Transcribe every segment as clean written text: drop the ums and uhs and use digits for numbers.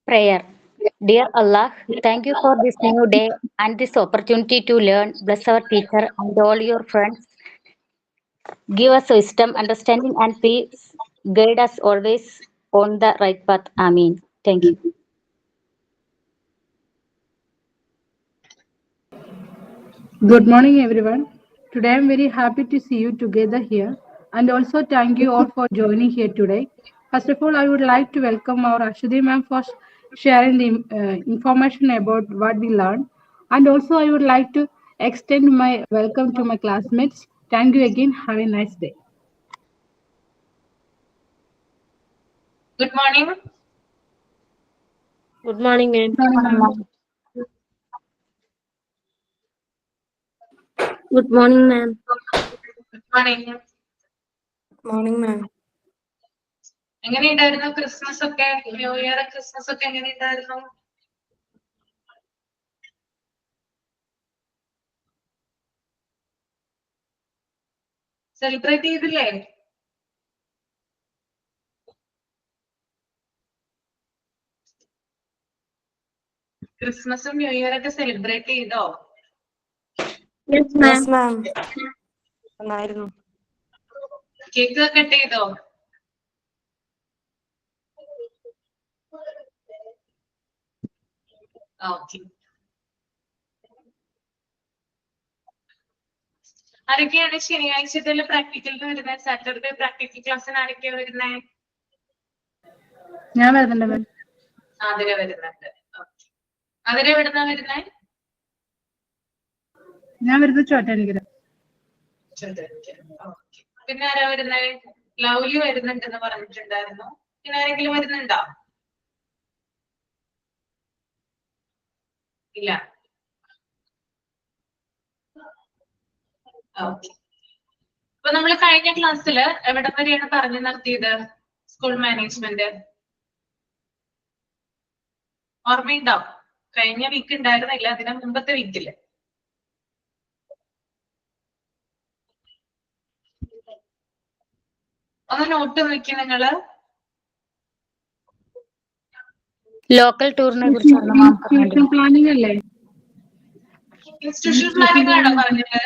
Prayer. Dear Allah, thank you for this new day and this opportunity to learn. Bless our teacher and all your friends. Give us wisdom, understanding, and peace. Guide us always on the right path. Amen. Thank you. Good morning, everyone. Today I'm very happy to see you together here and also thank you all for joining here today. First of all, I would like to welcome our Ashwini ma'am for sharing the information about what we learned. And also, I would like to extend my welcome to my classmates. Thank you again. Have a nice day. Good morning. Good morning, ma'am. Good morning, ma'am. Good morning, ma'am. Good morning. Morning, ma'am. എങ്ങനെയുണ്ടായിരുന്നു Christmas ഒക്കെ? New year Christmas ഒക്കെ എങ്ങനെയുണ്ടായിരുന്നു? Celebrate ചെയ്തില്ലേ? ക്രിസ്മസും new year ഒക്കെ celebrate ചെയ്തോ? Yes, ma'am. നന്നായിരുന്നു. Cake cut ചെയ്തോ? ഓക്കെ. ആരൊക്കെയാണ് ശനിയാഴ്ചത്തിൽ പ്രാക്ടിക്കലിന് വരുന്നത്? സാറ്റർഡേ പ്രാക്ടിക്കൽ ക്ലാസ്സിന് ആരൊക്കെയാ വരുന്നത്? ഞാൻ വരുന്നുണ്ട് മാം. അതിരെ വരുന്നുണ്ട്. അതിരെ എവിടുന്നാ വരുന്നേ? ഞാൻ വരുന്നത് ചോറ്റാനിക്കര. പിന്നെ ആരാ വരുന്നേ? ലൗലി വരുന്നുണ്ടെന്ന് പറഞ്ഞിട്ടുണ്ടായിരുന്നു. പിന്നെ ആരെങ്കിലും വരുന്നുണ്ടോ? ഇല്ല. ഓക്കെ. അപ്പൊ നമ്മൾ കഴിഞ്ഞ ക്ലാസ്സിൽ എവിടെ വരെയാണ് പറഞ്ഞു നിർത്തിയത്? സ്കൂൾ മാനേജ്മെന്റ് ഓർമ്മയുണ്ടോ? കഴിഞ്ഞ വീക്ക് ഉണ്ടായിരുന്നില്ല, അതിന് മുമ്പത്തെ വീക്കില്. ഒന്ന് നോട്ട് നോക്കി നിങ്ങള്. ലോക്കൽ ടൂറിനെ കുറിച്ചാണ് മാം പറഞ്ഞത്. പ്ലാനിംഗ് അല്ലേ? ഇൻസ്റ്റിറ്റ്യൂഷൻ പ്ലാനിംഗ് ആണോ പറഞ്ഞത്?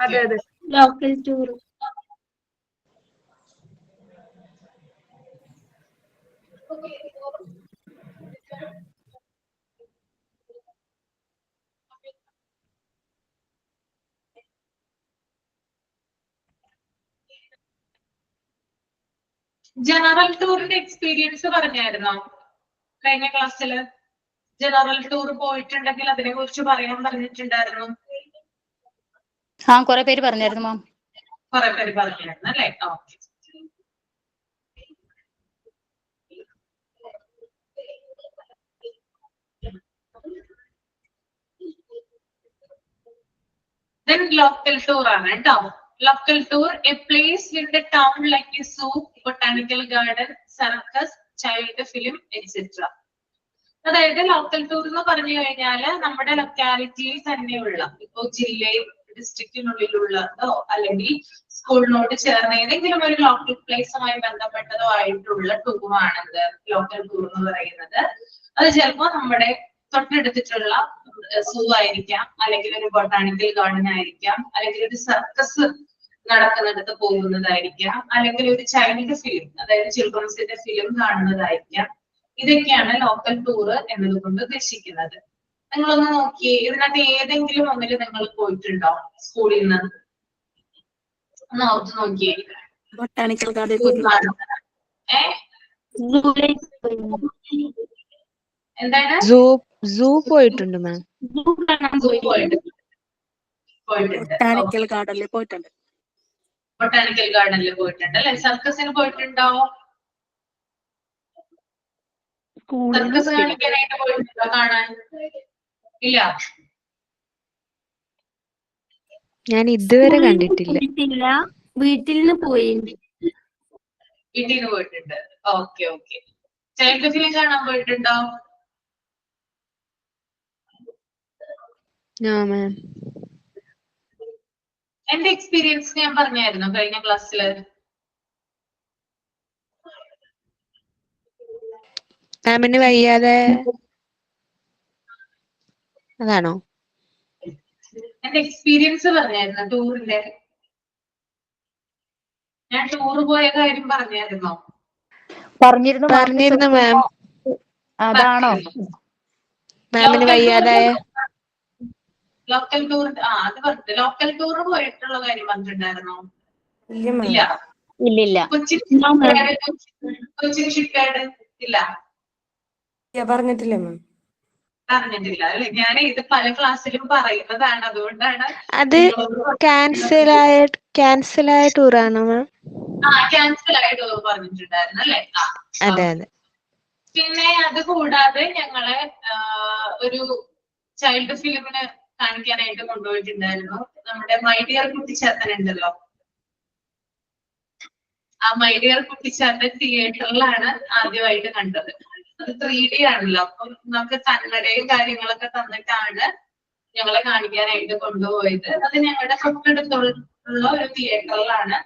അതെ അതെ. Local tour. ജനറൽ ടൂറിന്റെ എക്സ്പീരിയൻസ് പറഞ്ഞായിരുന്നോ കഴിഞ്ഞ ക്ലാസ്സില്? ജനറൽ ടൂർ പോയിട്ടുണ്ടെങ്കിൽ അതിനെ കുറിച്ച് പറയാൻ പറഞ്ഞിട്ടുണ്ടായിരുന്നു. കുറെ പേര് പറഞ്ഞായിരുന്നു മാം. കുറെ പേര് പറഞ്ഞായിരുന്നു അല്ലേ? ഓക്കെ. Then local tour ആണ് കേട്ടോ. Local tour, a place in the town like a zoo, botanical garden, circus, child film, etc. അതായത് ലോക്കൽ ടൂർ എന്ന് പറഞ്ഞു കഴിഞ്ഞാല് നമ്മുടെ ലൊക്കാലിറ്റിയിൽ തന്നെയുള്ള, ഇപ്പോ ജില്ലയിൽ ഡിസ്ട്രിക്റ്റിനുള്ളിലുള്ളതോ അല്ലെങ്കിൽ സ്കൂളിനോട് ചേർന്ന് ഏതെങ്കിലും ഒരു ലോക്കൽ പ്ലേസുമായി ബന്ധപ്പെട്ടതോ ആയിട്ടുള്ള ടൂറാണത് ലോക്കൽ ടൂർ എന്ന് പറയുന്നത്. അത് ചിലപ്പോ നമ്മുടെ തൊട്ടടുത്തിട്ടുള്ള സൂ ആയിരിക്കാം, അല്ലെങ്കിൽ ഒരു ബൊട്ടാണിക്കൽ ഗാർഡൻ ആയിരിക്കാം, അല്ലെങ്കിൽ ഒരു സർക്കസ് നടക്കുന്നിടത്ത് പോകുന്നതായിരിക്കാം, അല്ലെങ്കിൽ ഒരു ചൈൽഡ് ഫിലിം, അതായത് ചിൽഡ്രൻസിന്റെ ഫിലിം കാണുന്നതായിരിക്കാം. ഇതൊക്കെയാണ് ലോക്കൽ ടൂർ എന്നതുകൊണ്ട് ഉദ്ദേശിക്കുന്നത്. നിങ്ങളൊന്ന് നോക്കിയേ, ഇതിനകത്ത് ഏതെങ്കിലും ഒന്നിൽ നിങ്ങൾ പോയിട്ടുണ്ടോ സ്കൂളിൽ നിന്ന്? ഒന്ന് ഓർത്ത് നോക്കിയേ. Botanical garden. എന്താണ്? സൂ പോയിട്ടുണ്ട് മാം. ബൊട്ടാണിക്കൽ ഗാർഡനിൽ പോയിട്ടുണ്ട്. ബൊട്ടാനിക്കൽ ഗാർഡനിൽ പോയിട്ടുണ്ട് അല്ലെ? സർക്കസിന് പോയിട്ടുണ്ടോ? സർക്കസ് കാണിക്കാനായിട്ട് പോയിട്ടുണ്ടോ? കാണാൻ ഇല്ല. ഞാൻ ഇതുവരെ കണ്ടിട്ടില്ല. വീട്ടിൽ നിന്ന് പോയി. വീട്ടിൽ നിന്ന് പോയിട്ടുണ്ട്. Okay okay. ചൈൽഡ് ഫിലിം കാണാൻ പോയിട്ടുണ്ടോ? എന്റെ എക്സ്പീരിയൻസ് ഞാൻ പറഞ്ഞായിരുന്നു കഴിഞ്ഞ ക്ലാസ്സില്. മാമിന് വയ്യാതെ അതാണോ? എന്റെ എക്സ്പീരിയൻസ് പറഞ്ഞായിരുന്നു ടൂറിന്റെ. ഞാൻ ടൂർ പോയ കാര്യം പറഞ്ഞായിരുന്നോ? പറഞ്ഞിരുന്നു മാം. അതാണോ? മാമിന് വയ്യാതായ ലോക്കൽ ടൂർ അത് പറഞ്ഞു. ലോക്കൽ ടൂർ പോയിട്ടുള്ള കാര്യം പറഞ്ഞിട്ടുണ്ടായിരുന്നോ? ഇല്ല മാം. ഇല്ല. ഇല്ലില്ല. കൊച്ചിൻ ഷിപ്പ്യാർഡ് ഇല്ല, പറഞ്ഞിട്ടില്ല മാം. പറഞ്ഞിട്ടില്ല അല്ലെ? ഞാൻ ഇത് പല ക്ലാസ്സിലും പറയുന്നതാണ്, അതുകൊണ്ടാണ്. അത് ക്യാൻസലായ ടൂറാണോ മാം? ക്യാൻസൽ ആയ ടൂർ പറഞ്ഞിട്ടുണ്ടായിരുന്നു അല്ലെ? അതെ അതെ. പിന്നെ അത് കൂടാതെ ഞങ്ങളെ ഒരു ചൈൽഡ് ഫിലിമിന് കാണിക്കാനായിട്ട് കൊണ്ടുപോയിട്ടുണ്ടായിരുന്നു. നമ്മുടെ മൈ ഡിയർ കുട്ടിച്ചാത്തൻ ഉണ്ടല്ലോ, ആ മൈ ഡിയർ കുട്ടിച്ചാത്തൻ തിയേറ്ററിലാണ് ആദ്യമായിട്ട് കണ്ടത്. അത് 3D ആണല്ലോ, അപ്പം നമുക്ക് കന്നഡയും കാര്യങ്ങളൊക്കെ തന്നിട്ടാണ് ഞങ്ങളെ കാണിക്കാനായിട്ട് കൊണ്ടുപോയത്. അത് ഞങ്ങളുടെ തൊട്ടടുത്തുള്ള ഒരു തിയേറ്ററിലാണ്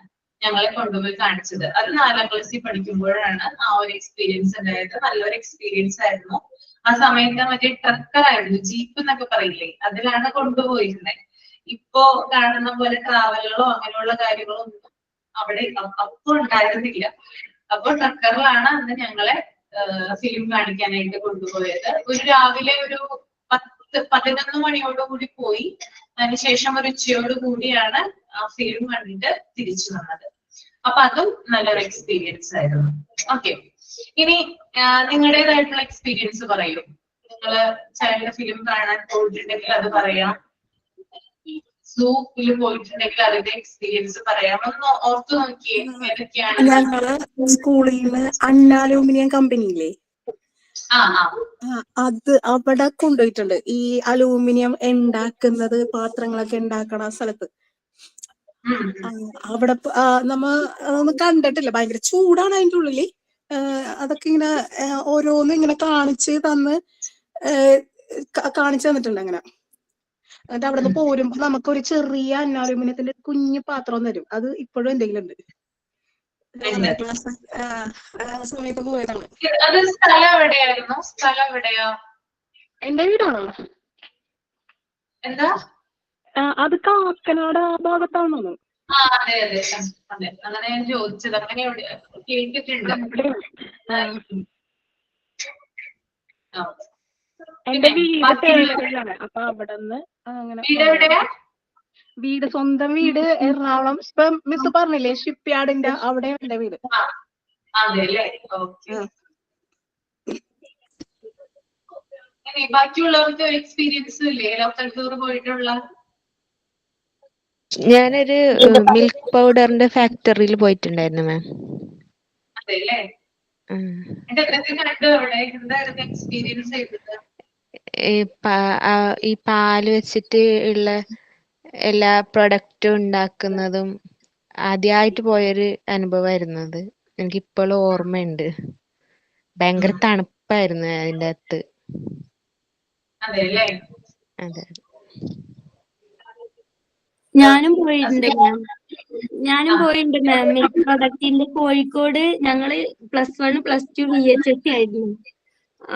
ഞങ്ങളെ കൊണ്ടുപോയി കാണിച്ചത്. അത് 4ാം ക്ലാസ്സിൽ പഠിക്കുമ്പോഴാണ് ആ ഒരു എക്സ്പീരിയൻസ് ഉണ്ടായത്. നല്ലൊരു എക്സ്പീരിയൻസ് ആയിരുന്നു. ആ സമയത്ത് മറ്റേ ട്രക്കർ ആയിരുന്നു, ജീപ്പ് എന്നൊക്കെ പറയില്ലേ, അതിലാണ് കൊണ്ടുപോയിരുന്നത്. ഇപ്പോ കാണുന്ന പോലെ ട്രാവലുകളോ അങ്ങനെയുള്ള കാര്യങ്ങളോ ഒന്നും അവിടെ അപ്പൊ ഉണ്ടായിരുന്നില്ല. അപ്പൊ ട്രക്കറിലാണ് അന്ന് ഞങ്ങളെ ഫിലിം കാണിക്കാനായിട്ട് കൊണ്ടുപോയത്. രാവിലെ ഒരു 10-11 മണിയോടുകൂടി പോയി. അതിനുശേഷം ഒരു ഉച്ചയോട് കൂടിയാണ് ആ ഫിലിം കണ്ടിട്ട് തിരിച്ചു വന്നത്. അപ്പൊ അതും നല്ലൊരു എക്സ്പീരിയൻസ് ആയിരുന്നു. ഓക്കെ, ഇനി നിങ്ങളുടേതായിട്ടുള്ള എക്സ്പീരിയൻസ് പറയൂ. നിങ്ങള് ചൈൽഡ് ഫിലിം കാണാൻ പോയിട്ടുണ്ടെങ്കിൽ അത് പറയാം, സൂപ്പിൽ പോയിട്ടുണ്ടെങ്കിൽ അതിന്റെ എക്സ്പീരിയൻസ് പറയാം. ഒന്ന് ഓർത്തു നോക്കിയേ ഏതൊക്കെയാണ്. ഞങ്ങള് സ്കൂളിൽ അലുമിനിയം കമ്പനിയില്ലേ, അത് അവിടെ കൊണ്ടുപോയിട്ടുണ്ട്. ഈ അലൂമിനിയം ഉണ്ടാക്കുന്നത്, പാത്രങ്ങളൊക്കെ ഉണ്ടാക്കണ സ്ഥലത്ത്. അവിടെ നമ്മ കണ്ടിട്ടില്ല, ഭയങ്കര ചൂടാണ് അതിൻ്റെ ഉള്ളില്. അതൊക്കെ ഇങ്ങനെ ഓരോന്നും ഇങ്ങനെ കാണിച്ച് തന്നിട്ടുണ്ട് അങ്ങനെ. എന്നിട്ട് അവിടെ നിന്ന് പോരുമ്പോ നമുക്കൊരു ചെറിയ അലുമിനിയത്തിന്റെ കുഞ്ഞു പാത്രം തരും. അത് ഇപ്പോഴും എന്തെങ്കിലും ഉണ്ട്. സമയത്ത് പോയതാണ്. അത് സ്ഥലം എവിടെയായിരുന്നു? സ്ഥലം എവിടെയാ? എന്റെ വീടാണോ? എന്താ? അത് കാക്കനാട് ആ ഭാഗത്താണെന്ന് തോന്നുന്നു. അതെ അതെ അതെ, അങ്ങനെ ഞാൻ ചോദിച്ചത്. അങ്ങനെ കേട്ടിട്ടുണ്ട്. എന്റെ വീട് തേക്കടിലാണ്. അപ്പൊ അവിടെ നിന്ന് അങ്ങനെ വീട്, സ്വന്തം വീട് എറണാകുളം. ഇപ്പൊ മിസ് പറഞ്ഞില്ലേ ഷിപ്പ്യാർഡിന്റെ അവിടെ എന്റെ വീട്. അതെല്ലേ, ഓക്കെ. ബാക്കിയുള്ളവർക്ക് ഒരു എക്സ്പീരിയൻസ് ഇല്ലേ ലോക്കൽ ടൂർ പോയിട്ടുള്ള? ഞാനൊരു മിൽക്ക് പൗഡറിന്റെ ഫാക്ടറിയിൽ പോയിട്ടുണ്ടായിരുന്നു മാം. അതെല്ലേ, കണ്ടു അവിടെ. എന്തായിരുന്നു എക്സ്പീരിയൻസ് ചെയ്തത്? ഈ പാല് വെച്ചിട്ട് ഉള്ള എല്ലാ പ്രൊഡക്റ്റും ഉണ്ടാക്കുന്നതും ആദ്യമായിട്ട് പോയൊരു അനുഭവമായിരുന്നു അത്. എനിക്ക് ഇപ്പോഴും ഓർമ്മയുണ്ട്. ഭയങ്കര തണുപ്പായിരുന്നു അതിൻ്റെ അകത്ത്. അതെല്ലേ, അതെ. ഞാനും പോയിട്ടുണ്ട് മാം. മിൽക്ക് പ്രൊഡക്റ്റിന്റെ കോഴിക്കോട് ഞങ്ങള് +1 +2 VHS ആയിരുന്നു.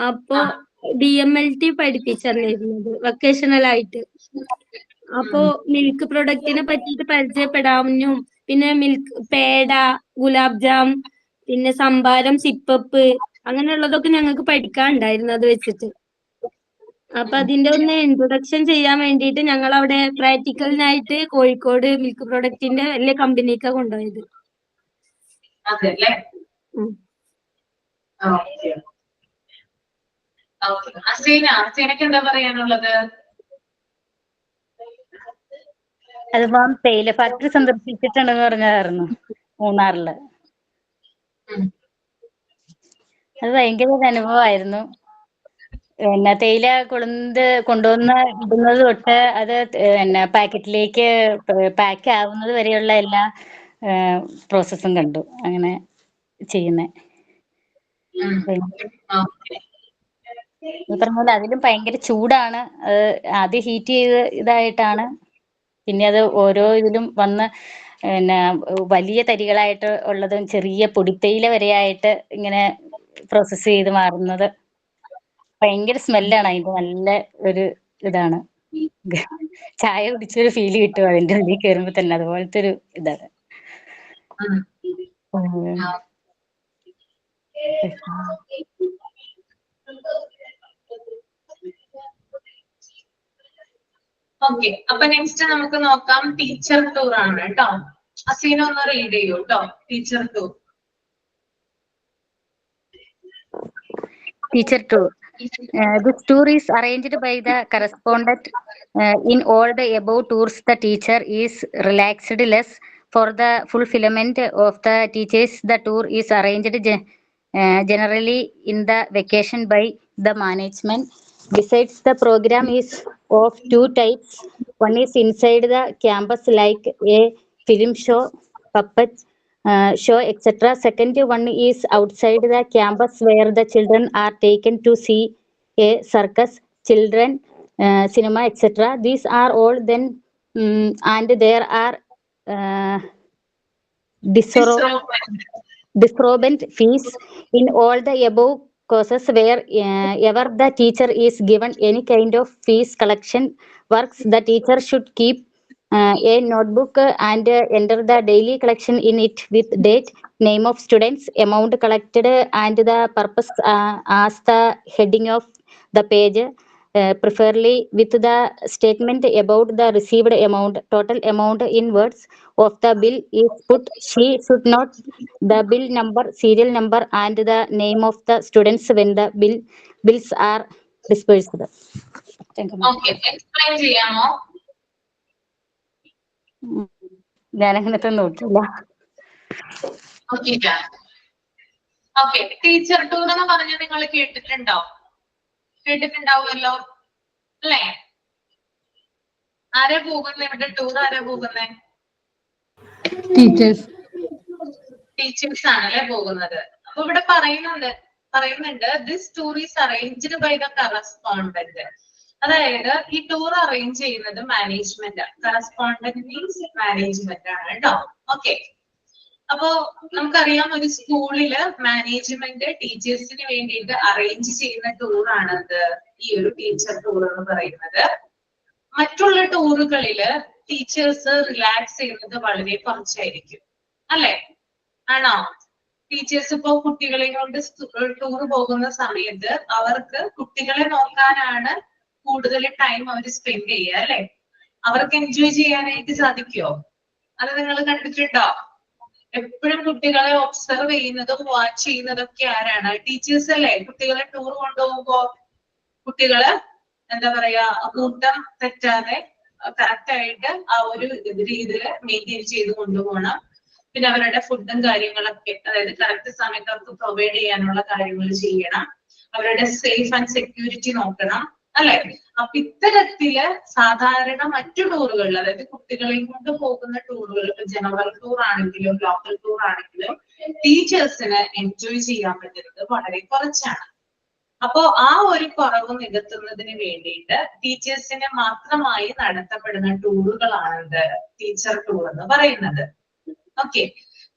അപ്പൊ DMLT പഠിപ്പിച്ചറിയായിരുന്നത് വെക്കേഷണൽ ആയിട്ട്. അപ്പോ മിൽക്ക് പ്രൊഡക്റ്റിനെ പറ്റിയിട്ട് പരിചയപ്പെടാനും, പിന്നെ മിൽക്ക് പേട, ഗുലാബ് ജാം, പിന്നെ സംഭാരം, സിപ്പപ്പ്, അങ്ങനെയുള്ളതൊക്കെ ഞങ്ങൾക്ക് പഠിക്കാനുണ്ടായിരുന്നു അത് വെച്ചിട്ട്. അപ്പൊ അതിന്റെ ഒന്ന് ഇൻട്രൊഡക്ഷൻ ചെയ്യാൻ വേണ്ടിയിട്ട് ഞങ്ങൾ അവിടെ പ്രാക്ടിക്കലിനായിട്ട് കോഴിക്കോട് മിൽക്ക് പ്രൊഡക്റ്റിന്റെ വലിയ കമ്പനിക്കാ കൊണ്ടുപോയത്. അതെല്ലേ, അസീനക്ക് എന്താ പറയാനുള്ളത്? അത് മാം തേയില ഫാക്ടറി സന്ദർശിച്ചിട്ടുണ്ടെന്ന് പറഞ്ഞായിരുന്നു മൂന്നാറില്. അത് ഭയങ്കര ഒരു അനുഭവമായിരുന്നു. പിന്നെ തേയില കൊണ്ടുവന്ന് ഇടുന്നത് തൊട്ട് അത് പാക്കറ്റിലേക്ക് പാക്ക് ആവുന്നത് വരെയുള്ള എല്ലാ പ്രോസസ്സും കണ്ടു അങ്ങനെ ചെയ്യുന്നേ. പറഞ്ഞ പോലെ അതിലും ഭയങ്കര ചൂടാണ്. ആദ്യം ഹീറ്റ് ചെയ്ത് ഇതായിട്ടാണ്, പിന്നെ അത് ഓരോ ഇതിലും വന്ന് വലിയ തരികളായിട്ട് ഉള്ളതും ചെറിയ പൊടിത്തയില വരെയായിട്ട് ഇങ്ങനെ പ്രോസസ് ചെയ്ത് മാറുന്നത്. ഭയങ്കര സ്മെല്ലാണ് അതിന്റെ, നല്ല ഒരു ഇതാണ്. ചായ കുടിച്ചൊരു ഫീല് കിട്ടും അതിന്റെ ഉള്ളിൽ കയറുമ്പോ തന്നെ, അതുപോലത്തെ ഒരു ഇതാണ്. ഓക്കെ, അപ്പൊ നെക്സ്റ്റ് നമുക്ക് നോക്കാം ടീച്ചർ ടൂർ ആണ് കേട്ടോ. അസീന ഒന്ന് റീഡ് ചെയ്യൂ കേട്ടോ, teacher tour. Teacher tour. This tour is arranged by the correspondent. In all the above tours, the teacher is relaxed less. For the fulfillment of the teachers, the tour is arranged generally in the vacation by the management. Besides, the program is of two types. One is inside the campus, like a film show, puppet show, etc. Second one is outside the campus, where the children are taken to see a circus, children cinema, etc. These are all then, and there are disorbent fees in all the above courses. Where ever the teacher is given any kind of fees collection works, the teacher should keep a notebook and enter the daily collection in it with date, name of students, amount collected, and the purpose as the heading of the page. Preferably with the statement about the received amount. Total amount in words of the bill is put. She should note the bill number, serial number, and the name of the students when the bills are dispersed. Thank you, ma'am. Okay, explain ചെയ്യാമോ? ഞാനങ്ങനത്തെ നോക്കില്ല. Okay, teacher tour എന്ന് പറഞ്ഞാൽ നിങ്ങൾ കേട്ടിട്ടുണ്ടോ? കേട്ടിട്ടുണ്ടാവുമല്ലോ അല്ലേ? ആരാ പോകുന്നത് ഇവിടെ? ടൂർ ആരാ പോകുന്നത്? ടീച്ചേഴ്സ് ആണല്ലേ പോകുന്നത്. അപ്പൊ ഇവിടെ പറയുന്നുണ്ട് this tour is arranged by the correspondent. അതായത് ഈ ടൂർ അറേഞ്ച് ചെയ്യുന്നത് മാനേജ്മെന്റ്. കറസ്പോണ്ടന്റ് മീൻസ് മാനേജ്മെന്റ് ആണ് കേട്ടോ. ഓക്കെ, അപ്പോ നമുക്കറിയാം ഒരു സ്കൂളില് മാനേജ്മെന്റ് ടീച്ചേഴ്സിന് വേണ്ടിയിട്ട് അറേഞ്ച് ചെയ്യുന്ന ടൂറാണത് ഈ ഒരു ടീച്ചർ ടൂർ എന്ന് പറയുന്നത്. മറ്റുള്ള ടൂറുകളില് ടീച്ചേഴ്സ് റിലാക്സ് ചെയ്യുന്നത് വളരെ കുറച്ചായിരിക്കും, അല്ലെ? ആണോ? ടീച്ചേഴ്സ് ഇപ്പോ കുട്ടികളെ കൊണ്ട് ടൂർ പോകുന്ന സമയത്ത് അവർക്ക് കുട്ടികളെ നോക്കാനാണ് കൂടുതൽ ടൈം അവർ സ്പെൻഡ് ചെയ്യുക, അല്ലെ? അവർക്ക് എൻജോയ് ചെയ്യാനായിട്ട് സാധിക്കുമോ? അത് നിങ്ങൾ കണ്ടിട്ടുണ്ടോ? എപ്പോഴും കുട്ടികളെ ഒബ്സർവ് ചെയ്യുന്നതും വാച്ച് ചെയ്യുന്നതൊക്കെ ആരാണ്? ടീച്ചേഴ്സ് അല്ലേ? കുട്ടികളെ ടൂർ കൊണ്ടുപോകുമ്പോ കുട്ടികള് എന്താ പറയാ, കൂട്ടം തെറ്റാതെ കറക്റ്റ് ആയിട്ട് ആ ഒരു രീതിയിൽ മെയിൻറ്റെയിൻ ചെയ്ത് കൊണ്ടുപോകണം. പിന്നെ അവരുടെ ഫുഡും കാര്യങ്ങളൊക്കെ, അതായത് കറക്റ്റ് സമയത്ത് അവർക്ക് പ്രൊവൈഡ് ചെയ്യാനുള്ള കാര്യങ്ങൾ ചെയ്യണം. അവരുടെ സേഫ് ആൻഡ് സെക്യൂരിറ്റി നോക്കണം, അല്ലെ? അപ്പൊ ഇത്തരത്തില് സാധാരണ മറ്റു ടൂറുകളിൽ, അതായത് കുട്ടികളെയും കൊണ്ട് പോകുന്ന ടൂറുകൾ, ജനറൽ ടൂർ ആണെങ്കിലും ലോക്കൽ ടൂർ ആണെങ്കിലും ടീച്ചേഴ്സിന് എൻജോയ് ചെയ്യാൻ പറ്റുന്നത് വളരെ കുറച്ചാണ്. അപ്പോ ആ ഒരു കുറവ് നികത്തുന്നതിന് വേണ്ടിയിട്ട് ടീച്ചേഴ്സിന് മാത്രമായി നടത്തപ്പെടുന്ന ടൂറുകളാണ് ടീച്ചർ ടൂർ എന്ന് പറയുന്നത്. ഓക്കെ,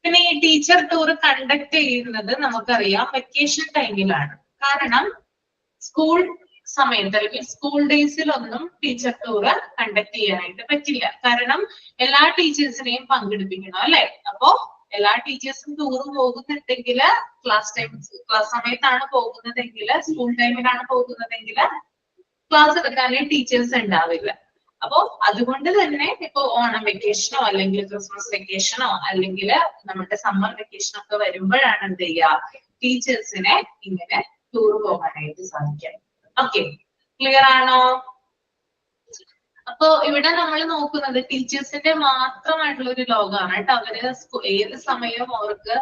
പിന്നെ ഈ ടീച്ചർ ടൂർ കണ്ടക്ട് ചെയ്യുന്നത് നമുക്കറിയാം വെക്കേഷൻ ടൈമിലാണ്. കാരണം സ്കൂൾ സമയത്ത് അല്ലെങ്കിൽ സ്കൂൾ ഡേയ്സിലൊന്നും ടീച്ചർ ടൂർ കണ്ടക്ട് ചെയ്യാനായിട്ട് പറ്റില്ല. കാരണം എല്ലാ ടീച്ചേഴ്സിനെയും പങ്കെടുപ്പിക്കണം, അല്ലെ? അപ്പോ എല്ലാ ടീച്ചേഴ്സും ടൂർ പോകുന്നുണ്ടെങ്കിൽ ക്ലാസ് സമയത്താണ് പോകുന്നതെങ്കിൽ, സ്കൂൾ ടൈമിലാണ് പോകുന്നതെങ്കിൽ ക്ലാസ് എടുക്കാനായി ടീച്ചേഴ്സ് ഉണ്ടാവില്ല. അപ്പോ അതുകൊണ്ട് തന്നെ ഇപ്പൊ ഓണം വെക്കേഷനോ അല്ലെങ്കിൽ ക്രിസ്മസ് വെക്കേഷനോ അല്ലെങ്കിൽ നമ്മുടെ സമ്മർ വെക്കേഷനോ ഒക്കെ വരുമ്പോഴാണ് എന്ത് ചെയ്യുക, ടീച്ചേഴ്സിനെ ഇങ്ങനെ ടൂർ പോകാനായിട്ട് സാധിക്കുക. ഓക്കെ, ക്ലിയർ ആണോ? അപ്പൊ ഇവിടെ നമ്മൾ നോക്കുന്നത് ടീച്ചേഴ്സിന്റെ മാത്രമായിട്ടുള്ള ഒരു ലോകമാണ് കേട്ടോ. അവര് ഏത് സമയവും അവർക്ക്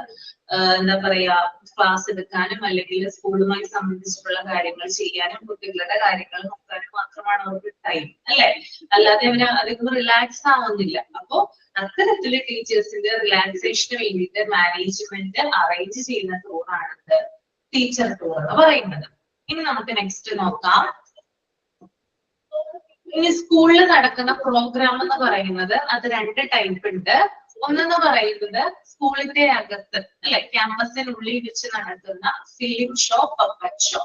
എന്താ പറയാ ക്ലാസ് എടുക്കാനും അല്ലെങ്കിൽ സ്കൂളുമായി സംബന്ധിച്ചിട്ടുള്ള കാര്യങ്ങൾ ചെയ്യാനും കുട്ടികളുടെ കാര്യങ്ങൾ നോക്കാനും മാത്രമാണ് അവർക്ക് ടൈം, അല്ലെ? അല്ലാതെ അവര് അധികം റിലാക്സ് ആവുന്നില്ല. അപ്പോ അത്തരത്തില് ടീച്ചേഴ്സിന്റെ റിലാക്സേഷന് വേണ്ടിയിട്ട് മാനേജ്മെന്റ് അറേഞ്ച് ചെയ്യുന്ന ടൂറാണ് ടീച്ചർ ടൂർ എന്ന് പറയുന്നത്. ഇനി നമുക്ക് നെക്സ്റ്റ് നോക്കാം. ഇനി സ്കൂളിൽ നടക്കുന്ന പ്രോഗ്രാം എന്ന് പറയുന്നത് അത് രണ്ട് ടൈപ്പ് ഉണ്ട്. ഒന്നെന്ന് പറയുന്നത് സ്കൂളിന്റെ അകത്ത് അല്ലെ ക്യാമ്പസിനുള്ളിൽ വെച്ച് നടക്കുന്ന film show, puppet show.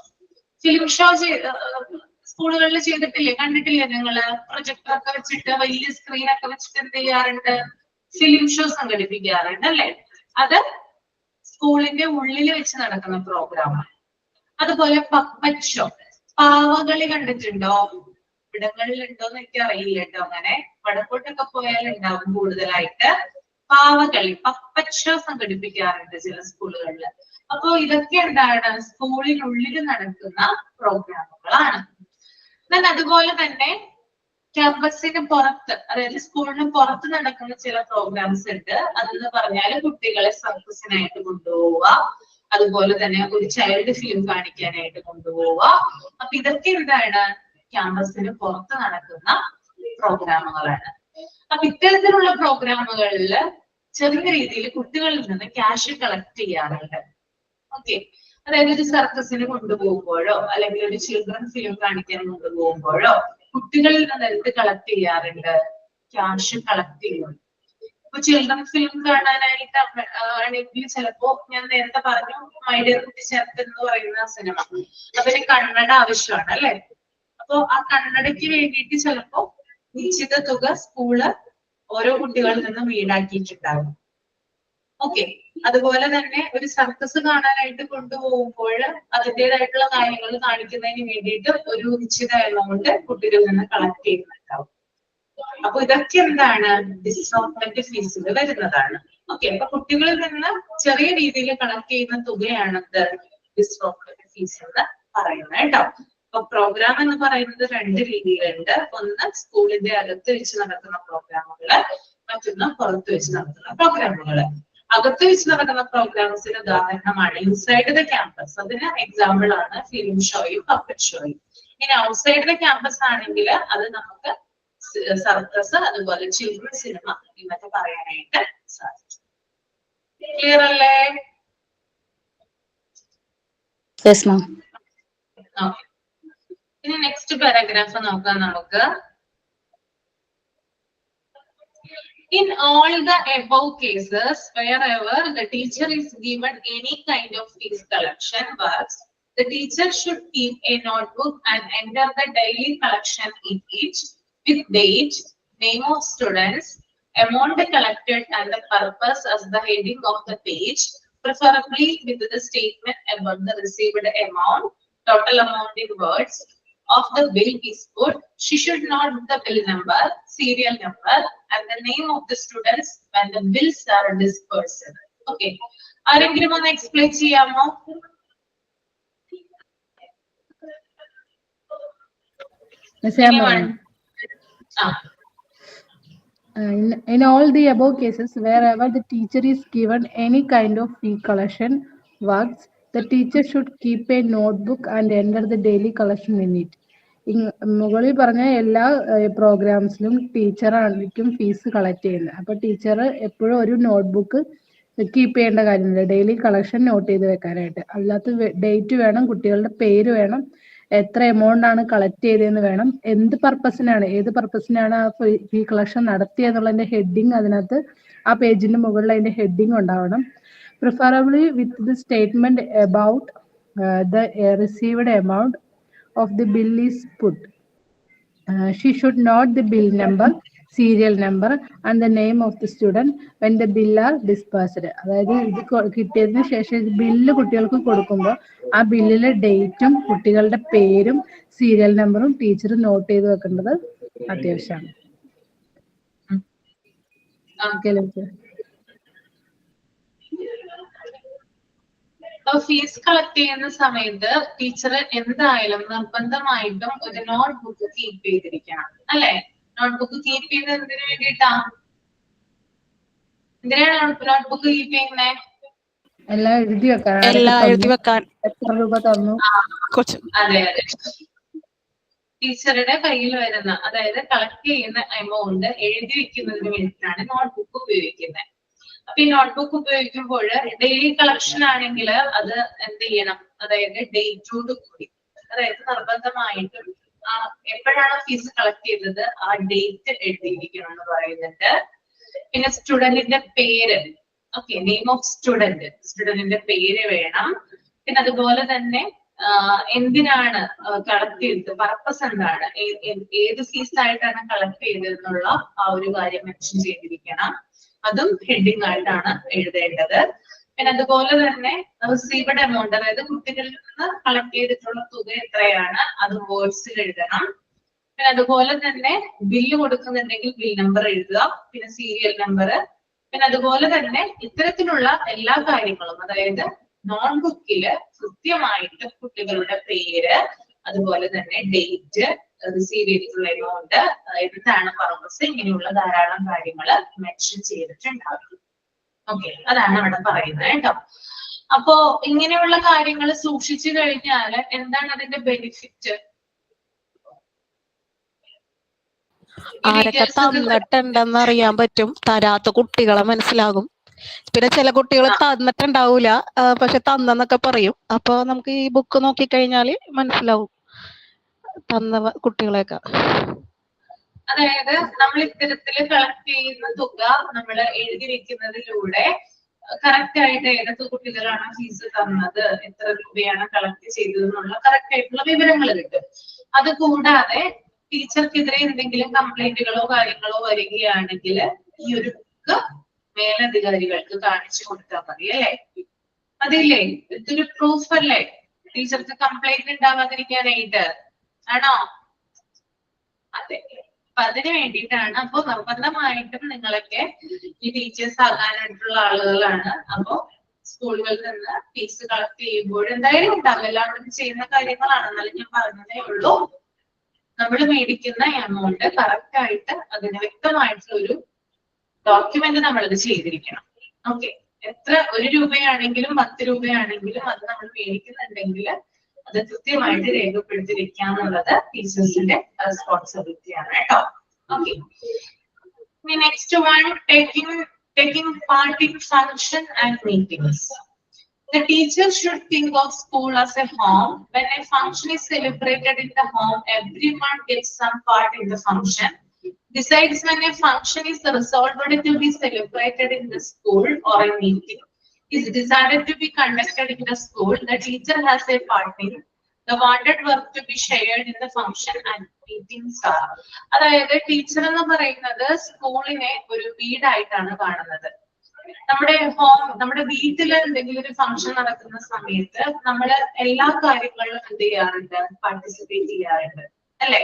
Film show സ്കൂളുകളിൽ ചെയ്തിട്ടില്ലേ, കണ്ടിട്ടില്ലേ നിങ്ങള്? പ്രൊജക്ടർ ഒക്കെ വെച്ചിട്ട് വലിയ സ്ക്രീൻ ഒക്കെ വെച്ചിട്ട് എന്ത് ചെയ്യാറുണ്ട്? ഫിലിം ഷോ സംഘടിപ്പിക്കാറുണ്ട് അല്ലെ? അത് സ്കൂളിന്റെ ഉള്ളിൽ വെച്ച് നടക്കുന്ന പ്രോഗ്രാമാണ്. അതുപോലെ പപ്പറ്റ് ഷോ, പാവകളി കണ്ടിട്ടുണ്ടോ? ഇവിടങ്ങളിൽ ഉണ്ടോന്ന് എനിക്ക് അറിയില്ല കേട്ടോ. അങ്ങനെ വടക്കോട്ടൊക്കെ പോയാൽ ഉണ്ടാവും കൂടുതലായിട്ട് പാവകളി, പപ്പറ്റ് ഷോ സംഘടിപ്പിക്കാറുണ്ട് ചില സ്കൂളുകളിൽ. അപ്പോ ഇതൊക്കെ എന്താണ്? സ്കൂളിനുള്ളിൽ നടക്കുന്ന പ്രോഗ്രാമുകളാണ്. എന്നാൽ അതുപോലെ തന്നെ ക്യാമ്പസിന് പുറത്ത്, അതായത് സ്കൂളിന് പുറത്ത് നടക്കുന്ന ചില പ്രോഗ്രാംസ് ഉണ്ട്. അതെന്ന് പറഞ്ഞാൽ കുട്ടികളെ സർക്കസിനായിട്ട് കൊണ്ടുപോവുക, അതുപോലെ തന്നെ ഒരു ചൈൽഡ് ഫിലിം കാണിക്കാനായിട്ട് കൊണ്ടുപോവുക. അപ്പൊ ഇതൊക്കെ എന്താണ്? ക്യാമ്പസിന് പുറത്ത് നടക്കുന്ന പ്രോഗ്രാമുകളാണ്. അപ്പൊ ഇത്തരത്തിലുള്ള പ്രോഗ്രാമുകളിൽ ചെറിയ രീതിയിൽ കുട്ടികളിൽ നിന്ന് ക്യാഷ് കളക്ട് ചെയ്യാറുണ്ട്. ഓക്കെ, അതായത് ഒരു സർക്കസിന് കൊണ്ടുപോകുമ്പോഴോ അല്ലെങ്കിൽ ഒരു ചിൽഡ്രൻ ഫിലിം കാണിക്കാൻ കൊണ്ടുപോകുമ്പോഴോ കുട്ടികളിൽ നിന്ന് എന്ത് കളക്ട് ചെയ്യാറുണ്ട്? ക്യാഷ് കളക്ട് ചെയ്യുന്നുണ്ട്. ഇപ്പൊ ചിൽഡ്രൻ ഫിലിം കാണാനായിട്ട് ആണെങ്കിൽ ചിലപ്പോ ഞാൻ നേരത്തെ പറഞ്ഞു മൈ ഡിയർ കുട്ടിച്ചാത്തൻ എന്ന് പറയുന്ന സിനിമ, അതിന് കണ്ണട ആവശ്യമാണ് അല്ലെ? അപ്പൊ ആ കണ്ണടയ്ക്ക് വേണ്ടിയിട്ട് ചിലപ്പോ നിശ്ചിത തുക സ്കൂള് ഓരോ കുട്ടികളിൽ നിന്നും ഈടാക്കിയിട്ടുണ്ടാകും. ഓക്കെ, അതുപോലെ തന്നെ ഒരു സർക്കസ് കാണാനായിട്ട് കൊണ്ടുപോകുമ്പോൾ അതിൻ്റെതായിട്ടുള്ള കാര്യങ്ങൾ കാണിക്കുന്നതിന് വേണ്ടിയിട്ട് ഒരു നിശ്ചിത എമൗണ്ട് കുട്ടികളിൽ നിന്ന് കളക്ട് ചെയ്യുന്നുണ്ടാവും. അപ്പൊ ഇതൊക്കെ എന്താണ്? ഡിസ്ട്രോപ്മെന്റ് ഫീസിൽ വരുന്നതാണ്. ഓക്കെ, അപ്പൊ കുട്ടികളിൽ നിന്ന് ചെറിയ രീതിയിൽ കളക്ട് ചെയ്യുന്ന തുകയാണത് ഡിസ്ട്രോപ്മെന്റ് ഫീസ് എന്ന് പറയുന്നത് കേട്ടോ. അപ്പൊ പ്രോഗ്രാം എന്ന് പറയുന്നത് രണ്ട് രീതിയിലുണ്ട്. ഒന്ന് സ്കൂളിന്റെ അകത്ത് വെച്ച് നടക്കുന്ന പ്രോഗ്രാമുകള്, മറ്റൊന്ന് പുറത്ത് വെച്ച് നടക്കുന്ന പ്രോഗ്രാമുകള്. അകത്ത് വെച്ച് നടക്കുന്ന പ്രോഗ്രാംസിന് ഉദാഹരണമാണ് ഇൻസൈഡ് ദ ക്യാമ്പസ്. അതിന് എക്സാമ്പിൾ ആണ് ഫിലിം ഷോയും പപ്പറ്റ് ഷോയും. ഇനി ഔട്ട്സൈഡ് ദ ക്യാമ്പസ് ആണെങ്കിൽ അത് നമുക്ക് സർക്കസ്, അതുപോലെ ചിൽഡ്രൻ സിനിമ എന്നൊക്കെ പറയാനായിട്ട് സാധിക്കും. ക്ലിയർ അല്ലേ? Yes, ma'am. ഓക്കെ, ഇനി നെക്സ്റ്റ് പാരഗ്രാഫ് നോക്കാം നമുക്ക്. In all the above cases, wherever the teacher is given any kind of fees collection works, the teacher should keep a notebook and enter the daily collection in each with date, name of students, amount collected and the purpose as the heading of the page, preferably with the statement about the received amount, total amount in words of the bill is put. She should note the bill number, serial number, and the name of the students when the bills are dispersed. Okay. ആരെങ്കിലും ഒന്ന് explain ചെയ്യാമോ? In all the above cases, wherever the teacher is given any kind of fee collection works, the teacher should keep a notebook and enter the daily collection in it. മുകളിൽ പറഞ്ഞ എല്ലാ പ്രോഗ്രാംസിലും teacher ആയിരിക്കും fees collect ചെയ്യുന്നത്. അപ്പൊ teacher എപ്പോഴും ഒരു notebook keep ചെയ്യേണ്ട കാര്യമില്ല, ഡെയിലി കളക്ഷൻ നോട്ട് ചെയ്ത് വെക്കാനായിട്ട്. അല്ലാത്ത ഡേറ്റ് വേണം, കുട്ടികളുടെ പേര് വേണം, എത്ര എമൗണ്ട് ആണ് കളക്ട് ചെയ്തതെന്ന് വേണം, എന്ത് പർപ്പസിനാണ്, ഏത് പർപ്പസിനാണ് ആ ഫീ കളക്ഷൻ നടത്തിയെന്നുള്ളതിന്റെ ഹെഡിങ് അതിനകത്ത് ആ പേജിന്റെ മുകളിൽ അതിന്റെ ഹെഡിങ് ഉണ്ടാവണം. Preferably with the statement about the received amount of the bill is put. She should note the bill number, serial number and the name of the student when the bill are dispersed. അതായത് ഇത് കിട്ടിയതിന് ശേഷം bill കുട്ടികൾക്ക് കൊടുക്കുമ്പോൾ ആ ബില്ലിലെ ഡേറ്റും കുട്ടികളുടെ പേരും സീരിയൽ നമ്പറും ടീച്ചർ നോട്ട് ചെയ്ത് വെക്കേണ്ടത് അത്യാവശ്യമാണ്. ഫീസ് കളക്ട് ചെയ്യുന്ന സമയത്ത് ടീച്ചർ എന്തായാലും നിർബന്ധമായിട്ടും ഒരു നോട്ട്ബുക്ക് കീപ്പ് ചെയ്തിരിക്കണം അല്ലെ? നോട്ട്ബുക്ക് കീപ്പ് ചെയ്യുന്നത് എന്തിനു വേണ്ടിയിട്ടാ? എന്തിനാണ് നോട്ട്ബുക്ക് കീപ്പ് ചെയ്യുന്നത്? എല്ലാം എഴുതി വെക്കാൻ. എത്ര രൂപ തന്നു? അതെ അതെ, ടീച്ചറുടെ കയ്യിൽ വരുന്ന, അതായത് കളക്ട് ചെയ്യുന്ന എമൗണ്ട് എഴുതി വെക്കുന്നതിന് വേണ്ടിയിട്ടാണ് നോട്ട്ബുക്ക് ഉപയോഗിക്കുന്നത്. അപ്പൊ ഈ നോട്ട്ബുക്ക് ഉപയോഗിക്കുമ്പോൾ ഡെയിലി കളക്ഷൻ ആണെങ്കിൽ അത് എന്ത് ചെയ്യണം? അതായത് ഡേറ്റോട് കൂടി, അതായത് നിർബന്ധമായിട്ടും എപ്പോഴാണ് ഫീസ് കളക്ട് ചെയ്തത് ആ ഡേറ്റ് എഴുതിയിരിക്കണം എന്ന് പറയുന്നുണ്ട്. പിന്നെ സ്റ്റുഡന്റിന്റെ പേര്, ഓക്കെ, നെയിം ഓഫ് സ്റ്റുഡന്റിന്റെ പേര് വേണം. പിന്നെ അതുപോലെ തന്നെ എന്തിനാണ് കളക്ട് ചെയ്തത്, പർപ്പസ് എന്താണ്, ഏത് ഫീസായിട്ടാണ് കളക്ട് ചെയ്തതെന്നുള്ള ആ ഒരു കാര്യം മെൻഷൻ ചെയ്തിരിക്കണം. അതും ഹെഡിങ് ആയിട്ടാണ് എഴുതേണ്ടത്. പിന്നെ അതുപോലെ തന്നെ റിസീവ്ഡ് എമൗണ്ട്, അതായത് കുട്ടികളിൽ നിന്ന് കളക്ട് ചെയ്തിട്ടുള്ള തുക എത്രയാണ്, അത് വേർഡ്സിൽ എഴുതണം. പിന്നെ അതുപോലെ തന്നെ ബില്ല് കൊടുക്കുന്നുണ്ടെങ്കിൽ ബിൽ നമ്പർ എഴുതുക, പിന്നെ സീരിയൽ നമ്പർ. പിന്നെ അതുപോലെ തന്നെ ഇത്തരത്തിലുള്ള എല്ലാ കാര്യങ്ങളും, അതായത് നോട്ട്ബുക്കില് കൃത്യമായിട്ട് കുട്ടികളുടെ പേര്, അതുപോലെ തന്നെ ഡേറ്റ്, റിസീവ് ചെയ്തിട്ടുള്ള എമൗണ്ട്, എന്താണ് പർപ്പസ്, ഇങ്ങനെയുള്ള ധാരാളം കാര്യങ്ങൾ മെൻഷൻ ചെയ്തിട്ടുണ്ടാകും. ഓക്കെ, അതാണ് അവിടെ പറയുന്നത് കേട്ടോ. അപ്പോ ഇങ്ങനെയുള്ള കാര്യങ്ങൾ സൂക്ഷിച്ചു കഴിഞ്ഞാൽ എന്താണ് അതിന്റെ ബെനിഫിറ്റ്? ആരൊക്കെ തന്നിട്ടുണ്ടെന്ന് അറിയാൻ പറ്റും, തരാത്ത കുട്ടികളെ മനസ്സിലാകും. പിന്നെ ചില കുട്ടികൾ തന്നിട്ടുണ്ടാവൂല, പക്ഷെ തന്നെന്നൊക്കെ പറയും. അപ്പൊ നമുക്ക് ഈ ബുക്ക് നോക്കിക്കഴിഞ്ഞാല് മനസ്സിലാവും തന്ന കുട്ടികളെയൊക്കെ. അതായത് നമ്മൾ ഇത്തരത്തില് കളക്ട് ചെയ്യുന്ന തുക നമ്മൾ എഴുതി വെക്കുന്നതിലൂടെ കറക്റ്റ് ആയിട്ട് ഏതൊക്കെ കുട്ടികളാണ് ഫീസ് തന്നത്, എത്ര രൂപയാണ് കളക്ട് ചെയ്തതെന്നുള്ള കറക്റ്റ് ആയിട്ടുള്ള വിവരങ്ങൾ കിട്ടും. അത് കൂടാതെ ടീച്ചർക്കെതിരെ എന്തെങ്കിലും കംപ്ലൈന്റുകളോ കാര്യങ്ങളോ വരികയാണെങ്കിൽ ഈ ഒരു ബുക്ക് മേലധികാരികൾക്ക് കാണിച്ചു കൊടുത്താൽ മതി, അല്ലേ? അതില്ലേ, ഇതൊരു പ്രൂഫ് അല്ലേ ടീച്ചർക്ക് കംപ്ലൈന്റ് ഉണ്ടാവാതിരിക്കാനായിട്ട്? ആണോ? അതെ. അപ്പൊ അതിന് വേണ്ടിയിട്ടാണ്. അപ്പൊ നിർബന്ധമായിട്ടും നിങ്ങളൊക്കെ ഈ ടീച്ചേഴ്സ് ആകാനായിട്ടുള്ള ആളുകളാണ്. അപ്പൊ സ്കൂളുകളിൽ നിന്ന് ഫീസ് കളക്ട് ചെയ്യുമ്പോൾ എന്തായാലും ഉണ്ടാവും, എല്ലാവരും ചെയ്യുന്ന കാര്യങ്ങളാണ്. എന്നാലും ഞാൻ പറഞ്ഞതേ ഉള്ളൂ, നമ്മൾ മേടിക്കുന്ന എമൗണ്ട് കറക്റ്റ് ആയിട്ട് അതിന് വ്യക്തമായിട്ടുള്ള ഒരു ഡോക്യുമെന്റ് നമ്മളത് ചെയ്തിരിക്കണം. ഓക്കെ, എത്ര 1 രൂപയാണെങ്കിലും 10 രൂപയാണെങ്കിലും അത് നമ്മൾ മേടിക്കുന്നുണ്ടെങ്കിൽ അത് കൃത്യമായിട്ട് രേഖപ്പെടുത്തി വെക്കാന്നുള്ളത് ടീച്ചേഴ്സിന്റെ റെസ്പോൺസിബിലിറ്റി ആണ് കേട്ടോ. Okay, next one, taking part in function and meetings. The teacher should think of school as a home. When a function is celebrated in the home, everyone gets some part in the function. Besides, when a function is resolved to be celebrated in the school or a meeting is decided to be conducted in the school, the teacher has a part in the wanted work to be shared in the function and meetings are. അതായത് teacher എന്ന് പറയുന്നത് സ്കൂളിനെ ഒരു വീടായിട്ടാണ് കാണുന്നത്. നമ്മുടെ വീട്ടിൽ എന്തെങ്കിലും ഒരു ഫംഗ്ഷൻ നടക്കുന്ന സമയത്ത് നമ്മൾ എല്ലാ കാര്യങ്ങളിലും എന്ത് ചെയ്യാറുണ്ട്, പാർട്ടിസിപ്പേറ്റ് ചെയ്യാറുണ്ട്, അല്ലേ?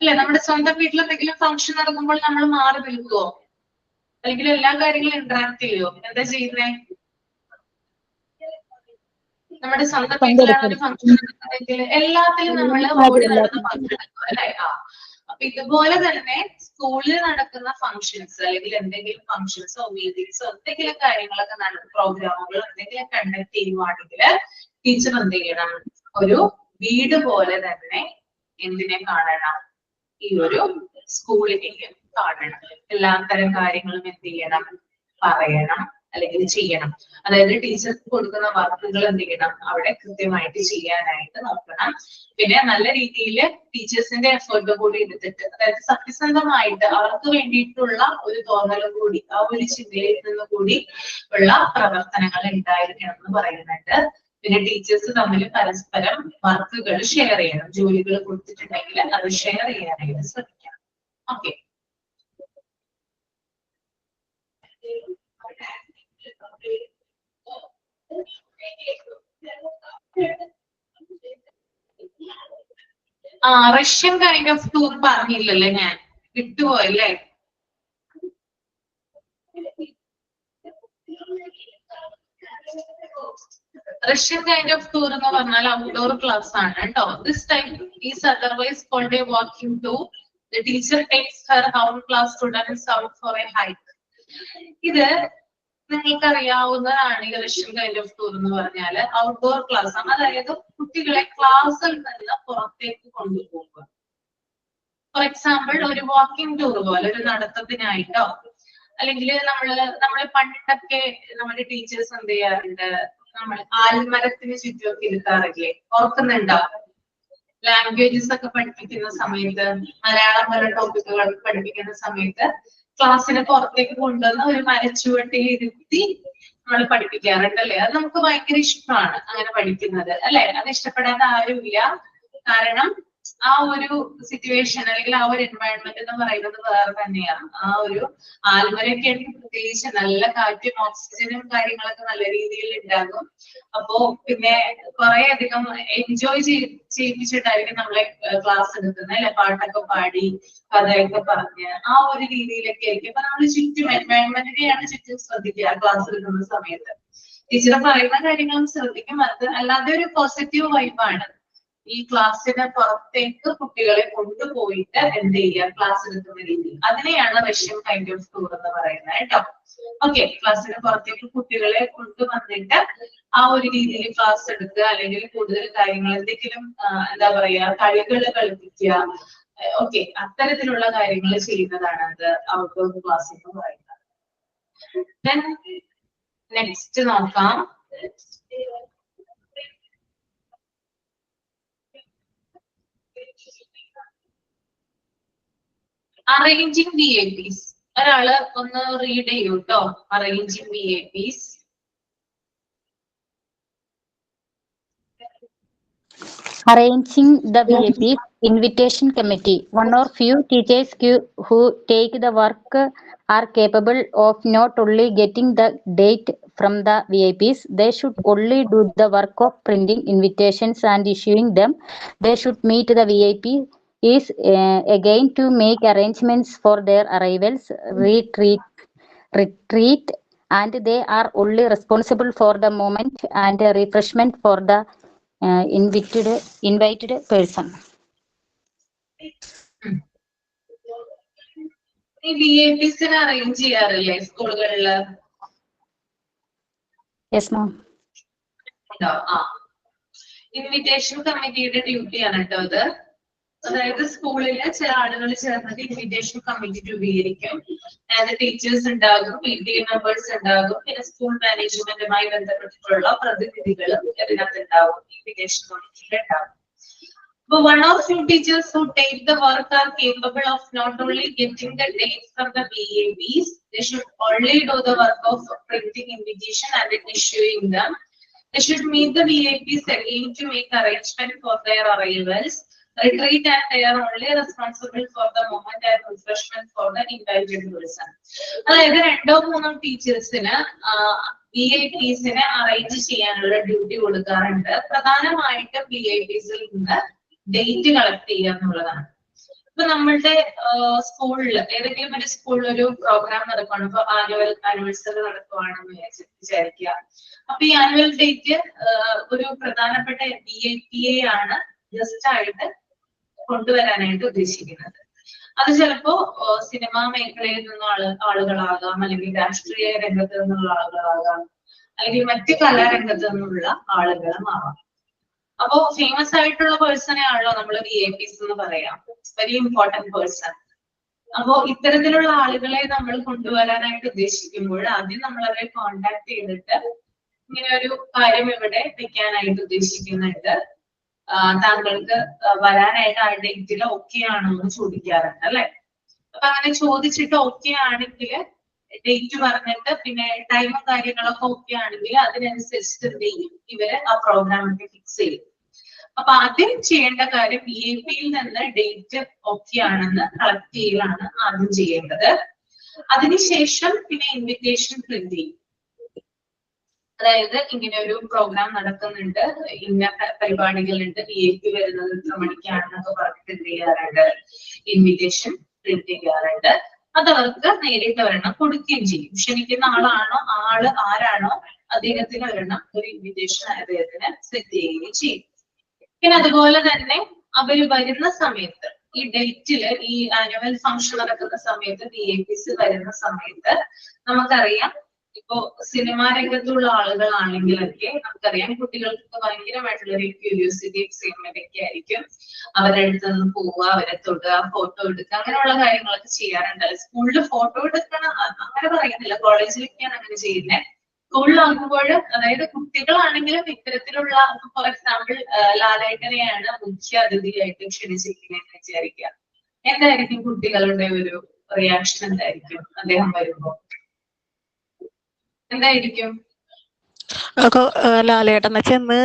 അല്ലെ, നമ്മുടെ സ്വന്തം വീട്ടിൽ എന്തെങ്കിലും ഫംഗ്ഷൻ നടക്കുമ്പോൾ നമ്മൾ മാറി നിൽക്കുവോ, അല്ലെങ്കിൽ എല്ലാ കാര്യങ്ങളും ഇന്ററാക്ട് ചെയ്യുവോ? എന്താ ചെയ്യുന്നേ? നമ്മുടെ സ്വന്തം വീട്ടിലാണ് ഒരു ഫംഗ്ഷൻ നടക്കുന്നതെങ്കിൽ എല്ലാത്തിലും നമ്മൾ ഓടി നടന്ന് പങ്കെടുക്കും, അല്ലെ? അപ്പൊ ഇതുപോലെ തന്നെ സ്കൂളിൽ നടക്കുന്ന ഫംഗ്ഷൻസ്, അല്ലെങ്കിൽ എന്തെങ്കിലും ഫംഗ്ഷൻസോ മീറ്റിംഗ്സോ എന്തെങ്കിലും കാര്യങ്ങളൊക്കെ പ്രോഗ്രാമുകൾ എന്തെങ്കിലും കണ്ടക്ട് ചെയ്യുവാണെങ്കിൽ ടീച്ചർ എന്ത് ചെയ്യണം, ഒരു വീട് പോലെ തന്നെ എന്തിനെ കാണണം, ഈ ഒരു സ്കൂളിലേക്ക് കാണണം. എല്ലാ തരം കാര്യങ്ങളും എന്ത് ചെയ്യണം, പറയണം അല്ലെങ്കിൽ ചെയ്യണം. അതായത് ടീച്ചർക്ക് കൊടുക്കുന്ന വർക്കുകൾ എന്ത് ചെയ്യണം, അവിടെ കൃത്യമായിട്ട് ചെയ്യാനായിട്ട് നോക്കണം. പിന്നെ നല്ല രീതിയിൽ ടീച്ചേഴ്സിന്റെ എഫേർട്ട് കൂടി എടുത്തിട്ട്, അതായത് സത്യസന്ധമായിട്ട് അവർക്ക് വേണ്ടിയിട്ടുള്ള ഒരു തോന്നലും കൂടി, ആ ഒരു ചിന്തയിൽ നിന്ന് കൂടി ഉള്ള പ്രവർത്തനങ്ങൾ ഉണ്ടായിരിക്കണം എന്ന് പറയുന്നുണ്ട്. പിന്നെ ടീച്ചേഴ്സ് തമ്മിൽ പരസ്പരം വർക്കുകൾ ഷെയർ ചെയ്യണം. ജോലികൾ കൊടുത്തിട്ടുണ്ടെങ്കിൽ അത് ഷെയർ ചെയ്യാനായിട്ട് ശ്രമിക്കണം. Okay, Russian kind of tour പറഞ്ഞില്ലല്ലേ, ഞാൻ വിട്ടുപോയല്ലേ? റഷ്യൻ കൈൻഡ് ഓഫ് ടൂർ എന്ന് പറഞ്ഞാൽ ഔട്ട്ഡോർ ക്ലാസ് ആണ് കേട്ടോ. This type is otherwise called a walking tour. The teacher takes her own class students out for a hike. ഇത് നിങ്ങൾക്ക് അറിയാവുന്നതാണ്. ഈ റഷ്യൻ കൈൻഡ് ഓഫ് ടൂർ എന്ന് പറഞ്ഞാൽ ഔട്ട്ഡോർ ക്ലാസ് ആണ്. അതായത് കുട്ടികളെ ക്ലാസ്സിൽ നിന്ന് പുറത്തേക്ക് കൊണ്ടുപോകുക. ഫോർ എക്സാമ്പിൾ, ഒരു വാക്കിംഗ് ടൂർ പോലെ, ഒരു നടത്തത്തിനായിട്ടോ, അല്ലെങ്കിൽ നമ്മള് പണ്ടൊക്കെ നമ്മുടെ ടീച്ചേഴ്സ് എന്ത് ചെയ്യാറുണ്ട്, നമ്മൾ ആൽമരത്തിന് ചുറ്റുമൊക്കെ ഇരുത്താറില്ലേ, ഓർക്കുന്നുണ്ടോ? ലാംഗ്വേജസ് ഒക്കെ പഠിപ്പിക്കുന്ന സമയത്ത്, മലയാളം പോലെ ടോപ്പിക്കുകൾ പഠിപ്പിക്കുന്ന സമയത്ത് ക്ലാസ്സിന് പുറത്തേക്ക് കൊണ്ടുവന്ന് ഒരു മരച്ചുവട്ടി ഇരുത്തി നമ്മൾ പഠിപ്പിക്കാറുണ്ടല്ലേ. അത് നമുക്ക് ഭയങ്കര ഇഷ്ടമാണ് അങ്ങനെ പഠിക്കുന്നത് അല്ലെ. അത് ഇഷ്ടപ്പെടാത്ത ആരുമില്ല. കാരണം ആ ഒരു സിറ്റുവേഷൻ അല്ലെങ്കിൽ ആ ഒരു എൻവയൺമെന്റ് എന്ന് പറയുന്നത് വേറെ തന്നെയാണ്. ആ ഒരു ആൽമരയൊക്കെ ആണെങ്കിൽ പ്രത്യേകിച്ച് നല്ല കാറ്റും ഓക്സിജനും കാര്യങ്ങളൊക്കെ നല്ല രീതിയിൽ ഉണ്ടാകും. അപ്പോ പിന്നെ കുറെ അധികം എൻജോയ് ചെയ്യിപ്പിച്ചിട്ടായിരിക്കും നമ്മളെ ക്ലാസ് എടുക്കുന്നത് അല്ലെ. പാട്ടൊക്കെ പാടി കഥയൊക്കെ പറഞ്ഞ് ആ ഒരു രീതിയിലൊക്കെ ആയിരിക്കും. അപ്പൊ നമ്മൾ ചുറ്റും എൻവയൺമെന്റിനെയാണ് ചുറ്റും ശ്രദ്ധിക്കുക ക്ലാസ് എടുക്കുന്ന സമയത്ത്. ടീച്ചർ പറയുന്ന കാര്യങ്ങളും ശ്രദ്ധിക്കും. അത് അല്ലാതെ ഒരു പോസിറ്റീവ് വൈബാണ്. ഈ ക്ലാസ്സിന് പുറത്തേക്ക് കുട്ടികളെ കൊണ്ടുപോയിട്ട് എന്ത് ചെയ്യുക, ക്ലാസ് എടുക്കുന്ന രീതി. അതിനെയാണ് റഷ്യൻ കൈൻഡ് ഓഫ് ടൂർ എന്ന് പറയുന്നത് കേട്ടോ. ഓക്കെ, ക്ലാസ്സിന് പുറത്തേക്ക് കുട്ടികളെ കൊണ്ടുവന്നിട്ട് ആ ഒരു രീതിയിൽ ക്ലാസ് എടുക്കുക, അല്ലെങ്കിൽ കൂടുതൽ കാര്യങ്ങൾ എന്തെങ്കിലും എന്താ പറയാ കളികൾ കളിപ്പിക്കുക. ഓക്കെ, അത്തരത്തിലുള്ള കാര്യങ്ങൾ ചെയ്യുന്നതാണ് അത് ഔട്ട്ഡോർ ക്ലാസ് എന്ന് പറയുന്നത്. നെക്സ്റ്റ് നോക്കാം. Arranging VAPs. ഒരാള് ഒന്ന് റീഡ് ചെയ്യൂ കേട്ടോ. Arranging VAPs. Arranging the VAPs invitation committee. One or few teachers who take the work are capable of not only getting the date from the VAPs, they should only do the work of printing invitations and issuing them. They should meet the VIP is again to make arrangements for their arrivals, retreat, and they are only responsible for the moment and refreshment for the invited person. ഈ VAPസിനെ arrange ചെയ്യാറില്ലേ സ്കൂളുകളില്? Yes, ma'am. Invitation കമ്മിറ്റിയുടെ ഡ്യൂട്ടിയാണ് കേട്ടോ അത്. അതായത് സ്കൂളില് ചില ആളുകൾ ചേർന്നിട്ട് ഇൻവിറ്റേഷൻ കമ്മിറ്റി രൂപീകരിക്കും. അതായത് ടീച്ചേഴ്സ് ഉണ്ടാകും, PTA മെമ്പേഴ്സ് ഉണ്ടാകും, പിന്നെ സ്കൂൾ മാനേജ്മെന്റുമായി ബന്ധപ്പെട്ടിട്ടുള്ള പ്രതിനിധികളും ഇതിനകത്ത് ഉണ്ടാവും, ഇൻവിറ്റേഷൻ കമ്മിറ്റിയിൽ ഉണ്ടാവും. So one or few teachers who take the work are capable of not only getting the dates from the VAPs, they should only do the work of printing invitation and issuing them. They should meet the VAPs again to make arrangement for their arrivals, retreat, and they are only responsible for the moment and refreshment for the invited person. അതായത് രണ്ടോ മൂന്നോ ടീച്ചേഴ്സിന് VAPസിനെ arrange ചെയ്യാനുള്ള duty കൊടുക്കാറുണ്ട്. പ്രധാനമായിട്ട് VAPസിൽ നിന്ന് date collect ചെയ്യുക എന്നുള്ളതാണ്. ഇപ്പൊ നമ്മളുടെ സ്കൂളിൽ ഏതെങ്കിലും ഒരു സ്കൂളിൽ ഒരു പ്രോഗ്രാം നടക്കുകയാണ്. ഇപ്പൊ ആനുവൽസറി നടക്കുവാണെന്ന് വിചാരിക്കുക. അപ്പൊ ഈ ആനുവൽ ഡേറ്റ് ഒരു പ്രധാനപ്പെട്ട VAPയെ ആണ് ജസ്റ്റ് ആയിട്ട് കൊണ്ടുവരാനായിട്ട് ഉദ്ദേശിക്കുന്നത്. അത് ചിലപ്പോ സിനിമാ മേഖലയിൽ നിന്നുള്ള ആളുകളാകാം, അല്ലെങ്കിൽ രാഷ്ട്രീയ രംഗത്ത് നിന്നുള്ള ആളുകളാകാം, അല്ലെങ്കിൽ മറ്റ് കലാരംഗത്ത് നിന്നുള്ള ആളുകളും ആവാം. അപ്പോ ഫേമസ് ആയിട്ടുള്ള പേഴ്സണെ ആണല്ലോ നമ്മൾ VAPs എന്ന് പറയാം, വെരി ഇമ്പോർട്ടന്റ് പേഴ്സൺ. അപ്പോ ഇത്തരത്തിലുള്ള ആളുകളെ നമ്മൾ കൊണ്ടുവരാനായിട്ട് ഉദ്ദേശിക്കുമ്പോൾ ആദ്യം നമ്മൾ അവരെ കോണ്ടാക്ട് ചെയ്തിട്ട് ഇങ്ങനെ ഒരു കാര്യം ഇവിടെ വെക്കാനായിട്ട് ഉദ്ദേശിക്കുന്നുണ്ട്, താങ്കൾക്ക് വരാനായിട്ട് ആ ഡേറ്റിൽ ഓക്കെ ആണോ എന്ന് ചോദിക്കാറുണ്ട് അല്ലെ. അപ്പൊ അങ്ങനെ ചോദിച്ചിട്ട് ഓക്കെ ആണെങ്കിൽ ഡേറ്റ് പറഞ്ഞിട്ട് പിന്നെ ടൈമും കാര്യങ്ങളൊക്കെ ഓക്കെ ആണെങ്കിൽ അതിനനുസരിച്ചിട്ട് എന്ത് ചെയ്യും, ഇവര് ആ പ്രോഗ്രാമൊക്കെ ഫിക്സ് ചെയ്യും. അപ്പൊ ആദ്യം ചെയ്യേണ്ട കാര്യം VAPയിൽ നിന്ന് ഡേറ്റ് ഓക്കെ ആണെന്ന് കളക്ട് ചെയ്യലാണ് ആദ്യം ചെയ്യേണ്ടത്. അതിനുശേഷം പിന്നെ ഇൻവിറ്റേഷൻ പ്രിന്റ് ചെയ്യും. അതായത് ഇങ്ങനെ ഒരു പ്രോഗ്രാം നടക്കുന്നുണ്ട്, ഇന്ന പരിപാടികളുണ്ട്, VAP വരുന്നത് ഇത്ര മണിക്കാണെന്നൊക്കെ പറഞ്ഞിട്ട് എന്ത് ചെയ്യാറുണ്ട്, ഇൻവിറ്റേഷൻ പ്രിന്റ് ചെയ്യാറുണ്ട്. അതവർക്ക് നേരിട്ട് ഒരെണ്ണം കൊടുക്കുകയും ചെയ്യും. ക്ഷണിക്കുന്ന ആളാണോ ആരാണോ അദ്ദേഹത്തിന് ഒരെണ്ണം ഒരു ഇൻവിറ്റേഷൻ അദ്ദേഹത്തിന് സെറ്റ് ചെയ്യുകയും ചെയ്യും. പിന്നെ അതുപോലെ തന്നെ അവര് വരുന്ന സമയത്ത് ഈ ഡേറ്റില് ഈ ആനുവൽ ഫംഗ്ഷൻ നടക്കുന്ന സമയത്ത് VAPs വരുന്ന സമയത്ത് നമുക്കറിയാം, ഇപ്പോ സിനിമാ രംഗത്തുള്ള ആളുകളാണെങ്കിലൊക്കെ നമുക്കറിയാം കുട്ടികൾക്ക് ഭയങ്കരമായിട്ടുള്ള ഒരു ക്യൂരിയോസിറ്റി, എക്സൈറ്റ്മെന്റ് ഒക്കെ ആയിരിക്കും. അവരുടെ അടുത്ത് നിന്ന് പോവുക, അവരെ തൊടുക, ഫോട്ടോ എടുക്കുക, അങ്ങനെയുള്ള കാര്യങ്ങളൊക്കെ ചെയ്യാറുണ്ട്. സ്കൂളിൽ ഫോട്ടോ എടുക്കണം അങ്ങനെ പറയുന്നില്ല, കോളേജിലൊക്കെയാണ് അങ്ങനെ ചെയ്യുന്നത്. സ്കൂളിലാകുമ്പോൾ അതായത് കുട്ടികളാണെങ്കിലും ഇത്തരത്തിലുള്ള, ഫോർ എക്സാമ്പിൾ ലാലേട്ടനെയാണ് മുഖ്യ അതിഥിയായിട്ട് ക്ഷണിച്ചിരിക്കുന്നതെന്ന് വിചാരിക്കുക. എന്തായിരിക്കും കുട്ടികളുടെ ഒരു റിയാക്ഷൻ എന്തായിരിക്കും അദ്ദേഹം വരുമ്പോ? എന്തായിരിക്കും? ലാലേട്ടനെ ചെന്ന്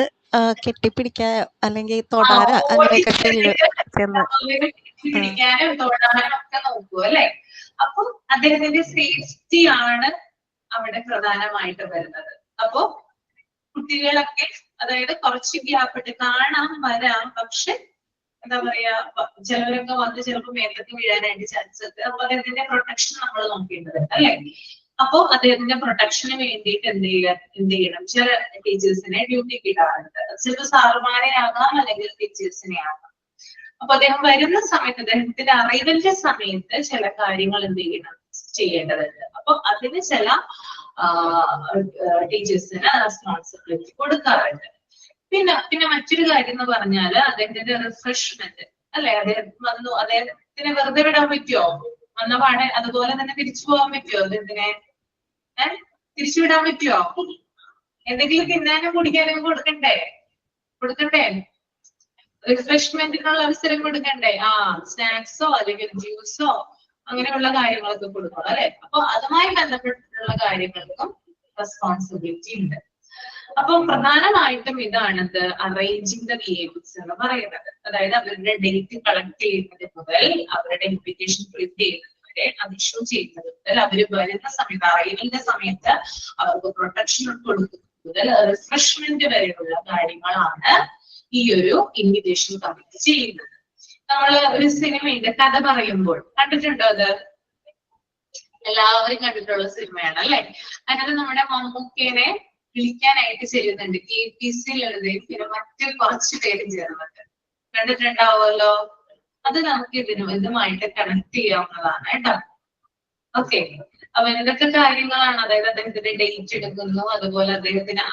കെട്ടിപ്പിടിക്കാനോ അല്ലെങ്കിൽ തൊടാനോ അങ്ങനെയൊക്കെ ചെയ്യും ചെന്ന്. പിടിക്കാനും തൊടാനും ഒക്കെ നോക്കൂ അല്ലെ? അപ്പൊ അദ്ദേഹത്തിന്റെ സേഫ്റ്റി ആണ് അവിടെ പ്രധാനമായിട്ട് വരുന്നത്. അപ്പൊ കുട്ടികളൊക്കെ അതായത് കുറച്ച് ഗ്യാപ്പിട്ട് കാണാൻ വരാം, പക്ഷെ എന്താ പറയാ, ചിലവരൊക്കെ വന്ന് ചിലപ്പോൾ മേത്തേക്ക് വീഴാനായിട്ട് ചാൻസ് ഉണ്ട്. അപ്പൊ അദ്ദേഹത്തിന്റെ പ്രൊട്ടക്ഷൻ നമ്മൾ നോക്കേണ്ടതുണ്ട് അല്ലെ? അപ്പൊ അദ്ദേഹത്തിന്റെ പ്രൊട്ടക്ഷന് വേണ്ടിയിട്ട് എന്ത് ചെയ്യണം? ചില ടീച്ചേഴ്സിനെ ഡ്യൂട്ടിക്ക് ഇടാറുണ്ട്. ചിലപ്പോൾ സാറുമാരെ ആകാം, അല്ലെങ്കിൽ ടീച്ചേഴ്സിനെ ആകാം. അപ്പൊ അദ്ദേഹം വരുന്ന സമയത്ത്, അദ്ദേഹത്തിന്റെ അറൈവലിന്റെ സമയത്ത് ചില കാര്യങ്ങൾ എന്ത് ചെയ്യേണ്ടതുണ്ട്. അപ്പൊ അതിന് ചില ടീച്ചേഴ്സിന് റെസ്പോൺസിബിലിറ്റി കൊടുക്കാറുണ്ട്. പിന്നെ മറ്റൊരു കാര്യം എന്ന് പറഞ്ഞാല് അദ്ദേഹത്തിന്റെ റിഫ്രഷ്മെന്റ് അല്ലെ? അദ്ദേഹം വന്നു, അദ്ദേഹത്തിന് വെറുതെ വിടാൻ പറ്റുമോ? വന്ന പാടെ അതുപോലെ തന്നെ തിരിച്ചു പോകാൻ പറ്റുമോ? അദ്ദേഹത്തിനെ തിരിച്ചുവിടാൻ പറ്റുമോ? എന്തെങ്കിലും തിന്നാനും കുടിക്കാനും കൊടുക്കണ്ടേ? റിഫ്രഷ്മെന്റിനുള്ള അവസരം കൊടുക്കണ്ടേ? സ്നാക്സോ അല്ലെങ്കിൽ ജ്യൂസോ അങ്ങനെയുള്ള കാര്യങ്ങളൊക്കെ കൊടുക്കണം അല്ലെ? അപ്പൊ അതുമായി ബന്ധപ്പെട്ടിട്ടുള്ള കാര്യങ്ങൾക്കും റെസ്പോൺസിബിലിറ്റി ഉണ്ട്. അപ്പൊ പ്രധാനമായിട്ടും ഇതാണത് അറേഞ്ചിങ് ദ ബിഹേവിയേഴ്സ് എന്ന് പറയുന്നത്. അതായത് അവരുടെ ഡേറ്റ് കളക്ട് ചെയ്യുന്നത് മുതൽ അവരുടെ ഇൻവിറ്റേഷൻ പ്രിന്റ് ചെയ്യുന്നത് വരെ, അത് ഇഷ്യൂ ചെയ്യുന്നത് മുതൽ, അവർ വരുന്ന സമയത്ത് അറൈവലിന്റെ സമയത്ത് അവർക്ക് പ്രൊട്ടക്ഷൻ കൊടുക്കുന്നത് മുതൽ റിഫ്രഷ്മെന്റ് വരെയുള്ള കാര്യങ്ങളാണ് ഈ ഒരു ഇൻവിറ്റേഷൻ കമ്മിറ്റി ചെയ്യുന്നത്. നമ്മൾ ഒരു സിനിമയുടെ കഥ പറയുമ്പോൾ കണ്ടിട്ടുണ്ടോ? അത് എല്ലാവരും കണ്ടിട്ടുള്ള സിനിമയാണ് അല്ലെ? അതിനകത്ത് നമ്മുടെ മമ്മൂക്കേനെ വിളിക്കാനായിട്ട് ചെയ്യുന്നുണ്ട് KPC ലളിതയും പിന്നെ മറ്റു കുറച്ച് പേരും ചേർന്നിട്ട്. കണ്ടിട്ടുണ്ടാവുമല്ലോ. അത് നമുക്ക് ഇതുമായിട്ട് കണക്ട് ചെയ്യാവുന്നതാണ് കേട്ടോ. ഓക്കെ, അപ്പൊ എന്തൊക്കെ കാര്യങ്ങളാണ്? അതായത് അദ്ദേഹത്തിന്റെ ഡേറ്റ് എടുക്കുന്നു, അതുപോലെ അദ്ദേഹത്തിന്റെ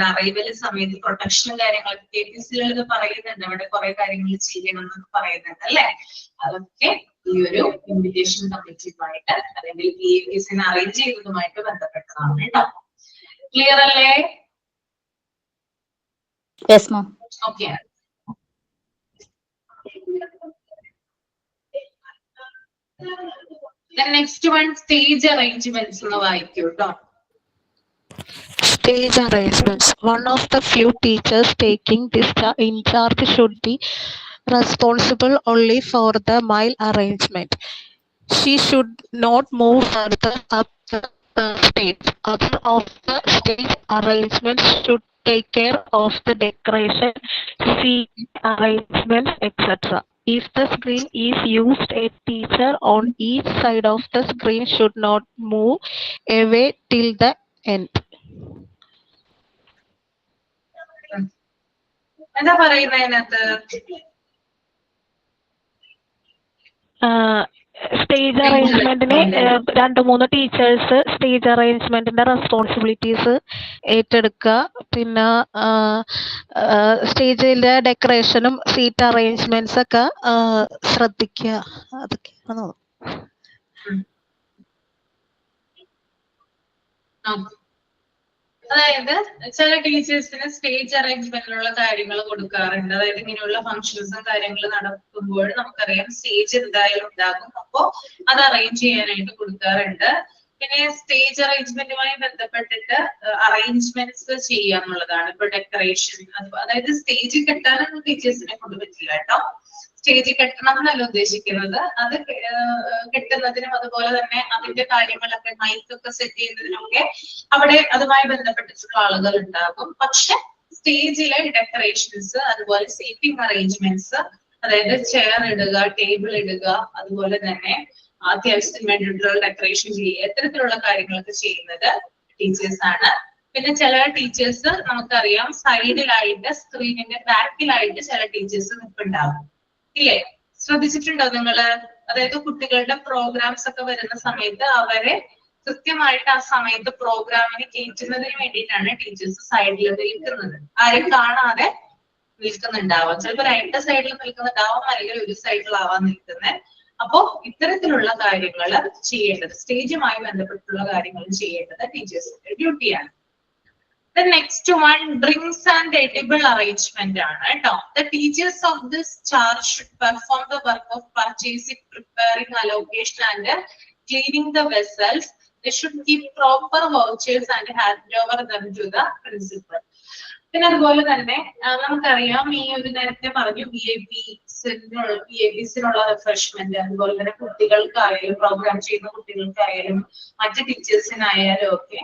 അറൈവൽ സമയത്ത് പ്രൊട്ടക്ഷനും കാര്യങ്ങളൊക്കെ KPC ലളിത പറയുന്നുണ്ട്. അവിടെ കുറെ കാര്യങ്ങൾ ചെയ്യണം എന്നൊക്കെ പറയുന്നുണ്ട് അല്ലെ? അതൊക്കെ ഈ ഒരു ഇൻവിറ്റേഷൻ കമ്മിറ്റിയുമായിട്ട് അല്ലെങ്കിൽ KPCനെ അറേഞ്ച് ചെയ്യുന്നതുമായിട്ട് ബന്ധപ്പെട്ടതാണ് കേട്ടോ. ക്ലിയർ അല്ലേ? Yes ma'am. Okay. The next one, stage arrangements എന്ന് വായിക്കൂ കേട്ടോ. Stage arrangements. One of the few teachers taking this in charge should be responsible only for the mile arrangement. She should not move further up the stage. Other of the stage arrangements should take care of the decoration, seat arrangements, etc. If the screen is used, a teacher on each side of the screen should not move away till the end. എന്താ പറയുന്നതിനകത്ത്? Stage അറേഞ്ച്മെന്റിന് 2-3 teachers stage അറേഞ്ച്മെന്റിന്റെ responsibilities ഏറ്റെടുക്കുക. പിന്നെ സ്റ്റേജിന്റെ ഡെക്കറേഷനും seat arrangements ഒക്കെ ശ്രദ്ധിക്കുക. അതൊക്കെയാണ്. അതായത് ചില ടീച്ചേഴ്സിന് stage അറേഞ്ച്മെന്റിലുള്ള കാര്യങ്ങൾ കൊടുക്കാറുണ്ട്. അതായത് ഇങ്ങനെയുള്ള ഫംഗ്ഷൻസും കാര്യങ്ങളും നടക്കുമ്പോൾ നമുക്കറിയാം സ്റ്റേജ് എന്തായാലും ഉണ്ടാകും. അപ്പോ അത് അറേഞ്ച് ചെയ്യാനായിട്ട് കൊടുക്കാറുണ്ട്. പിന്നെ സ്റ്റേജ് അറേഞ്ച്മെന്റുമായി ബന്ധപ്പെട്ടിട്ട് അറേഞ്ച്മെന്റ്സ് ചെയ്യുക എന്നുള്ളതാണ്. ഇപ്പൊ ഡെക്കറേഷൻ, അതായത് സ്റ്റേജ് കെട്ടാനൊന്നും ടീച്ചേഴ്സിനെ കൊണ്ട് പറ്റില്ല കേട്ടോ. സ്റ്റേജ് കെട്ടണം എന്നല്ല ഉദ്ദേശിക്കുന്നത്. അത് കെട്ടുന്നതിനും അതുപോലെ തന്നെ അതിന്റെ കാര്യങ്ങളൊക്കെ മൈക്കൊക്കെ സെറ്റ് ചെയ്യുന്നതിനൊക്കെ അവിടെ അതുമായി ബന്ധപ്പെട്ടിട്ടുള്ള ആളുകൾ ഉണ്ടാകും. പക്ഷെ സ്റ്റേജിലെ ഡെക്കറേഷൻസ്, അതുപോലെ സീറ്റിംഗ് അറേഞ്ച്മെന്റ്സ്, അതായത് ചെയർ ഇടുക, ടേബിൾ ഇടുക, അതുപോലെ തന്നെ അത്യാവശ്യത്തിന് വേണ്ടിയിട്ടുള്ള ഡെക്കറേഷൻ ചെയ്യുക, ഇത്തരത്തിലുള്ള കാര്യങ്ങളൊക്കെ ചെയ്യുന്നത് ടീച്ചേഴ്സ് ആണ്. പിന്നെ ചില ടീച്ചേഴ്സ് നമുക്കറിയാം സൈഡിലായിട്ട് സ്ക്രീനിന്റെ ബാക്കിലായിട്ട് ചില ടീച്ചേഴ്സ് നിൽപ്പുണ്ടാകും ഇല്ലേ? ശ്രദ്ധിച്ചിട്ടുണ്ടോ നിങ്ങള്? അതായത് കുട്ടികളുടെ പ്രോഗ്രാംസ് ഒക്കെ വരുന്ന സമയത്ത് അവരെ കൃത്യമായിട്ട് ആ സമയത്ത് പ്രോഗ്രാമിന് കയറ്റുന്നതിന് വേണ്ടിയിട്ടാണ് ടീച്ചേഴ്സ് സൈഡിൽ നിൽക്കുന്നത്. ആരും കാണാതെ നിൽക്കുന്നുണ്ടാവാം. ചിലപ്പോൾ 2 സൈഡിൽ നിൽക്കുന്നുണ്ടാവാം, അല്ലെങ്കിൽ ഒരു സൈഡിലാവാൻ നിൽക്കുന്നത്. അപ്പോ ഇത്തരത്തിലുള്ള കാര്യങ്ങൾ ചെയ്യേണ്ടത്, സ്റ്റേജുമായി ബന്ധപ്പെട്ടുള്ള കാര്യങ്ങൾ ചെയ്യേണ്ടത് ടീച്ചേഴ്സിന്റെ ഡ്യൂട്ടിയാണ്. The next one, drinks and edible arrangement ആണ് കേട്ടോ. The teachers of this charge should perform the work of purchasing preparing allocation and cleaning the vessels. They should keep proper vouchers and hand over them to the principal. പിന്നെ അതുപോലെ തന്നെ നമുക്കറിയാം ഈ ഒരു നേരത്തെ പറഞ്ഞു VIPസിനുള്ള റിഫ്രഷ്മെന്റ്, അതുപോലെ തന്നെ കുട്ടികൾക്കായാലും പ്രോഗ്രാം ചെയ്യുന്ന കുട്ടികൾക്കായാലും മറ്റ് ടീച്ചേഴ്സിനായാലും ഒക്കെ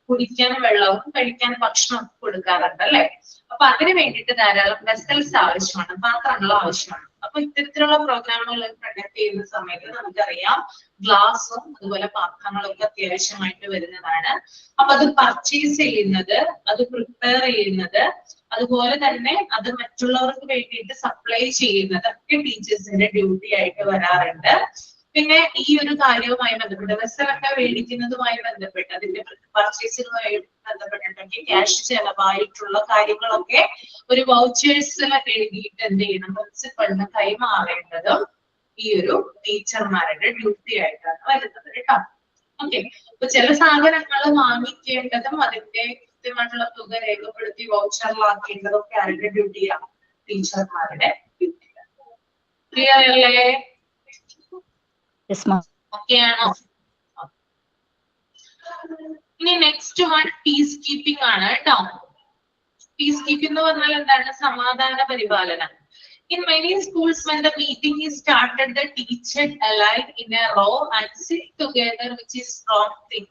കുടിക്കാൻ വെള്ളവും കഴിക്കാൻ ഭക്ഷണവും കൊടുക്കാറുണ്ട് അല്ലെ. അപ്പൊ അതിന് വേണ്ടിയിട്ട് ധാരാളം വെസൽസ് ആവശ്യമാണ്, പാത്രങ്ങൾ ആവശ്യമാണ്. അപ്പൊ ഇത്തരത്തിലുള്ള പ്രോഗ്രാമുകൾ കണ്ടക്ട് ചെയ്യുന്ന സമയത്ത് നമുക്കറിയാം ഗ്ലാസും അതുപോലെ പാത്രങ്ങളൊക്കെ അത്യാവശ്യമായിട്ട് വരുന്നതാണ്. അപ്പൊ അത് പർച്ചേസ് ചെയ്യുന്നത്, അത് പ്രിപ്പയർ ചെയ്യുന്നത്, അതുപോലെ തന്നെ അത് മറ്റുള്ളവർക്ക് വേണ്ടിയിട്ട് സപ്ലൈ ചെയ്യുന്നത് ഒക്കെ ടീച്ചേഴ്സിന്റെ ഡ്യൂട്ടി ആയിട്ട് വരാറുണ്ട്. പിന്നെ ഈ ഒരു കാര്യവുമായി ബന്ധപ്പെട്ട് വെസലൊക്കെ മേടിക്കുന്നതുമായി ബന്ധപ്പെട്ട് അതിന്റെ പർച്ചേസിങ്ങുമായി ബന്ധപ്പെട്ടിട്ടൊക്കെ ക്യാഷ് ചെലവായിട്ടുള്ള കാര്യങ്ങളൊക്കെ ഒരു വൗച്ചേഴ്സിൽ എഴുതിയിട്ട് എന്ത് ചെയ്യണം, പ്രിൻസിപ്പളിന് കൈമാറേണ്ടതും ഈ ഒരു ടീച്ചർമാരുടെ ഡ്യൂട്ടി ആയിട്ടാണ് വരുന്നത് കേട്ടോ. ഓക്കെ, അപ്പൊ ചില സാധനങ്ങൾ വാങ്ങിക്കേണ്ടതും അതിന്റെ കൃത്യമായിട്ടുള്ള തുക രേഖപ്പെടുത്തി വൗച്ചറിലാക്കേണ്ടതും ഒക്കെ ആരുടെ ഡ്യൂട്ടിയാണ്? ടീച്ചർമാരുടെ ഡ്യൂട്ടിയാണ്. ക്ലിയർ അല്ലേ? ഓക്കെയാണോ? ഇനി നെക്സ്റ്റ് വൺ പീസ് കീപ്പിംഗ് ആണ് കേട്ടോ. പീസ് കീപ്പിംഗ് എന്ന് പറഞ്ഞാൽ എന്താണ്? സമാധാന പരിപാലനം. In many schools, when the meeting is started, the teachers alight in a row and sit together, which is wrong thing.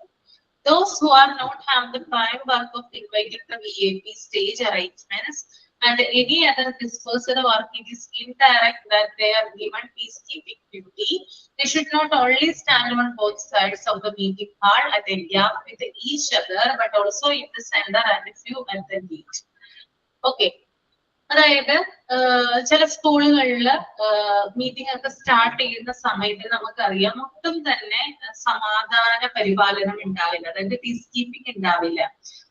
Those who are not have the prime work of inviting the VIP stage arrangements and any other dispersed work, it is indirect that they are given peacekeeping duty. They should not only stand on both sides of the meeting hall at a gap with each other, but also in the center and a few at the gate. Okay. അതായത് ചില സ്കൂളുകളിൽ meeting ഒക്കെ start ചെയ്യുന്ന സമയത്ത് നമുക്കറിയാം ഒട്ടും തന്നെ സമാധാന പരിപാലനം ഉണ്ടാവില്ല, അതായത് പീസ് കീപ്പിംഗ് ഉണ്ടാവില്ല.